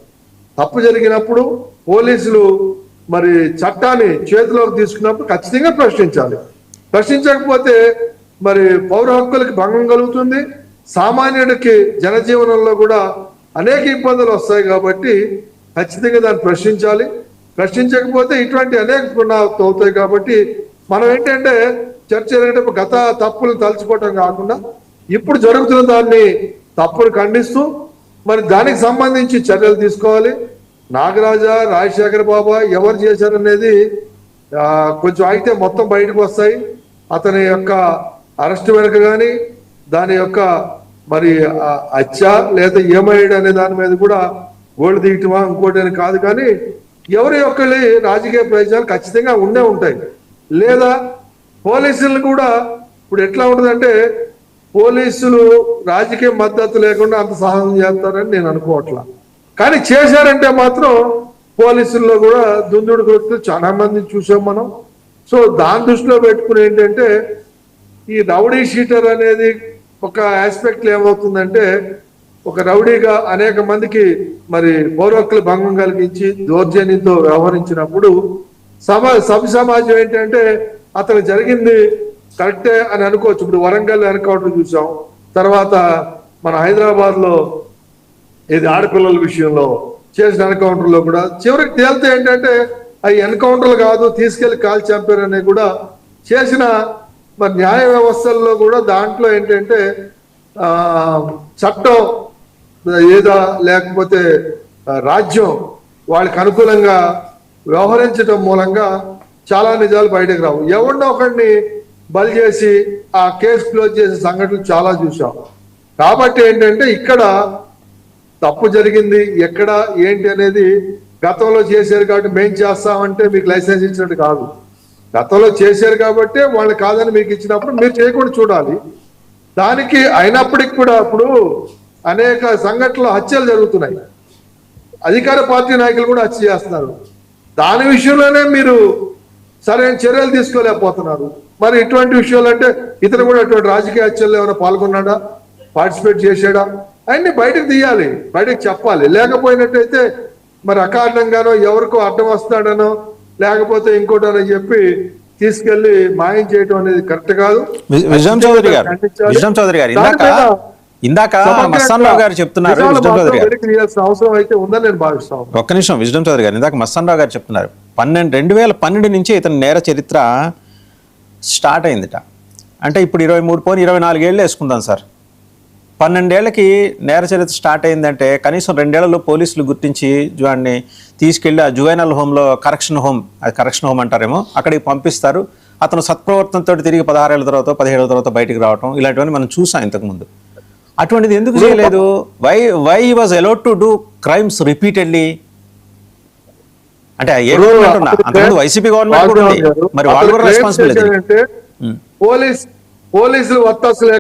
తప్పు జరిగినప్పుడు పోలీసులు మరి చట్టాన్ని చేతిలోకి తీసుకున్నప్పుడు ఖచ్చితంగా ప్రశ్నించాలి. ప్రశ్నించకపోతే మరి పౌర హక్కులకి భంగం కలుగుతుంది, సామాన్యుడికి జనజీవనంలో కూడా అనేక ఇబ్బందులు వస్తాయి. కాబట్టి ఖచ్చితంగా దాన్ని ప్రశ్నించాలి. ప్రశ్నించకపోతే ఇటువంటి అనేక పునరావృత్తులు అవుతాయి. కాబట్టి మనం ఏంటంటే చర్చ జరిగేటప్పుడు గత తప్పులు తలుచుకోవటం కాకుండా ఇప్పుడు జరుగుతున్న దాన్ని తప్పును ఖండిస్తూ మరి దానికి సంబంధించి చర్యలు తీసుకోవాలి. నాగరాజా, రాజశేఖర బాబా ఎవరు చేశారనేది కొంచెం అయితే మొత్తం బయటకు వస్తాయి. అతని యొక్క అరెస్ట్ వెనుక కానీ దాని యొక్క మరి హత్య లేదా ఏమయ్యాడు అనే దాని మీద కూడా గోల్డ్ తీయటమా ఇంకోటి అని కాదు, కానీ ఎవరి ఒక్కరి రాజకీయ ప్రయోజనాలు ఖచ్చితంగా ఉంటాయి. లేదా పోలీసులు కూడా ఇప్పుడు ఎట్లా ఉంటుందంటే పోలీసులు రాజకీయ మద్దతు లేకుండా అంత సహాయం చేస్తారని నేను అనుకోవట్లా, కానీ చేశారంటే మాత్రం పోలీసుల్లో కూడా దుందుడు కొడుతూ చాలా మంది చూసాం మనం. సో దాని దృష్టిలో పెట్టుకుని ఏంటంటే ఈ రౌడీ షీటర్ అనేది ఒక ఆస్పెక్ట్ లో ఏమవుతుందంటే, ఒక రౌడీగా అనేక మందికి మరి పౌర హక్కుల భంగం కలిగించి దౌర్జన్యంతో వ్యవహరించినప్పుడు సమాజం ఏంటంటే అతను జరిగింది కరెక్టే అని అనుకోవచ్చు. ఇప్పుడు వరంగల్ ఎన్కౌంటర్ చూసాం, తర్వాత మన హైదరాబాద్ లో ఇది ఆడపిల్లల విషయంలో చేసిన ఎన్కౌంటర్ లో కూడా చివరికి తేలితే ఏంటంటే అవి ఎన్కౌంటర్లు కాదు, తీసుకెళ్లి కాల్ చంపారని కూడా చేసిన మరి న్యాయ వ్యవస్థల్లో కూడా దాంట్లో ఏంటంటే చట్టం ఏదో లేకపోతే రాజ్యం వాళ్ళకి అనుకూలంగా వ్యవహరించడం మూలంగా చాలా నిజాలు బయటకు రావు. ఎవరినో ఒకరిని బలి చేసి ఆ కేసు క్లోజ్ చేసే సంఘటనలు చాలా చూసాం. కాబట్టి ఏంటంటే ఇక్కడ తప్పు జరిగింది ఎక్కడ ఏంటి అనేది గతంలో చేశారు కాబట్టి మేము చేస్తామంటే మీకు లైసెన్స్ ఇచ్చినట్టు కాదు. గతంలో చేశారు కాబట్టి వాళ్ళు కాదని మీకు ఇచ్చినప్పుడు మీరు చేయకుండా చూడాలి. దానికి అయినప్పటికి కూడా అప్పుడు అనేక సంఘటనలు హత్యలు జరుగుతున్నాయి, అధికార పార్టీ నాయకులు కూడా హత్య చేస్తున్నారు. దాని విషయంలోనే మీరు సరైన చర్యలు తీసుకోలేకపోతున్నారు. మరి ఇటువంటి విషయాలు అంటే ఇతను కూడా అటువంటి రాజకీయ హత్యల్లో ఏమైనా పాల్గొన్నాడా, పార్టిసిపేట్ చేశాడా, అన్ని బయటకు తీయాలి, బయటకు చెప్పాలి. లేకపోయినట్టయితే మరి అకారణంగానో ఎవరికో అడ్డం వస్తాడనో లేకపోతే ఇంకోటనో చెప్పి తీసుకెళ్లి మాయం చేయడం అనేది కరెక్ట్ కాదు. విజయం చౌదరి గారు ఇందాక మస్తాన్రావు గారు చెప్తున్నారు, అవసరం అయితే ఉందని నేను భావిస్తాను. ఒక్క నిమిషం విజయం చౌదరి గారు, ఇందాక మస్తాన్రావు గారు చెప్తున్నారు 2012 నుంచి ఇతని నేర చరిత్ర స్టార్ట్ అయిందిట. అంటే ఇప్పుడు 24 ఏళ్ళు వేసుకుందాం సార్. 12 ఏళ్ళకి నేర చరిత్ర స్టార్ట్ అయిందంటే కనీసం 2 ఏళ్లలో పోలీసులు గుర్తించి వాడిని తీసుకెళ్లి ఆ జువైనల్ హోమ్లో కరెక్షన్ హోమ్ అంటారేమో అక్కడికి పంపిస్తారు. అతను సత్ప్రవర్తనతో తిరిగి 16 ఏళ్ళ తర్వాత 17 ఏళ్ళ తర్వాత బయటికి రావటం ఇలాంటివన్నీ మనం చూసాం ఇంతకుముందు. అటువంటిది ఎందుకు చేయలేదు? Why was allowed to do crimes repeatedly? అంటే ఏ గవర్నమెంట్ ఉన్నా అంతకుముందు వైసీపీ గవర్నమెంట్ కూడా ఉంది, మరి వాళ్ళు కూడా రెస్పాన్సిబిలిటీ. పోలీసులు వత్తాసు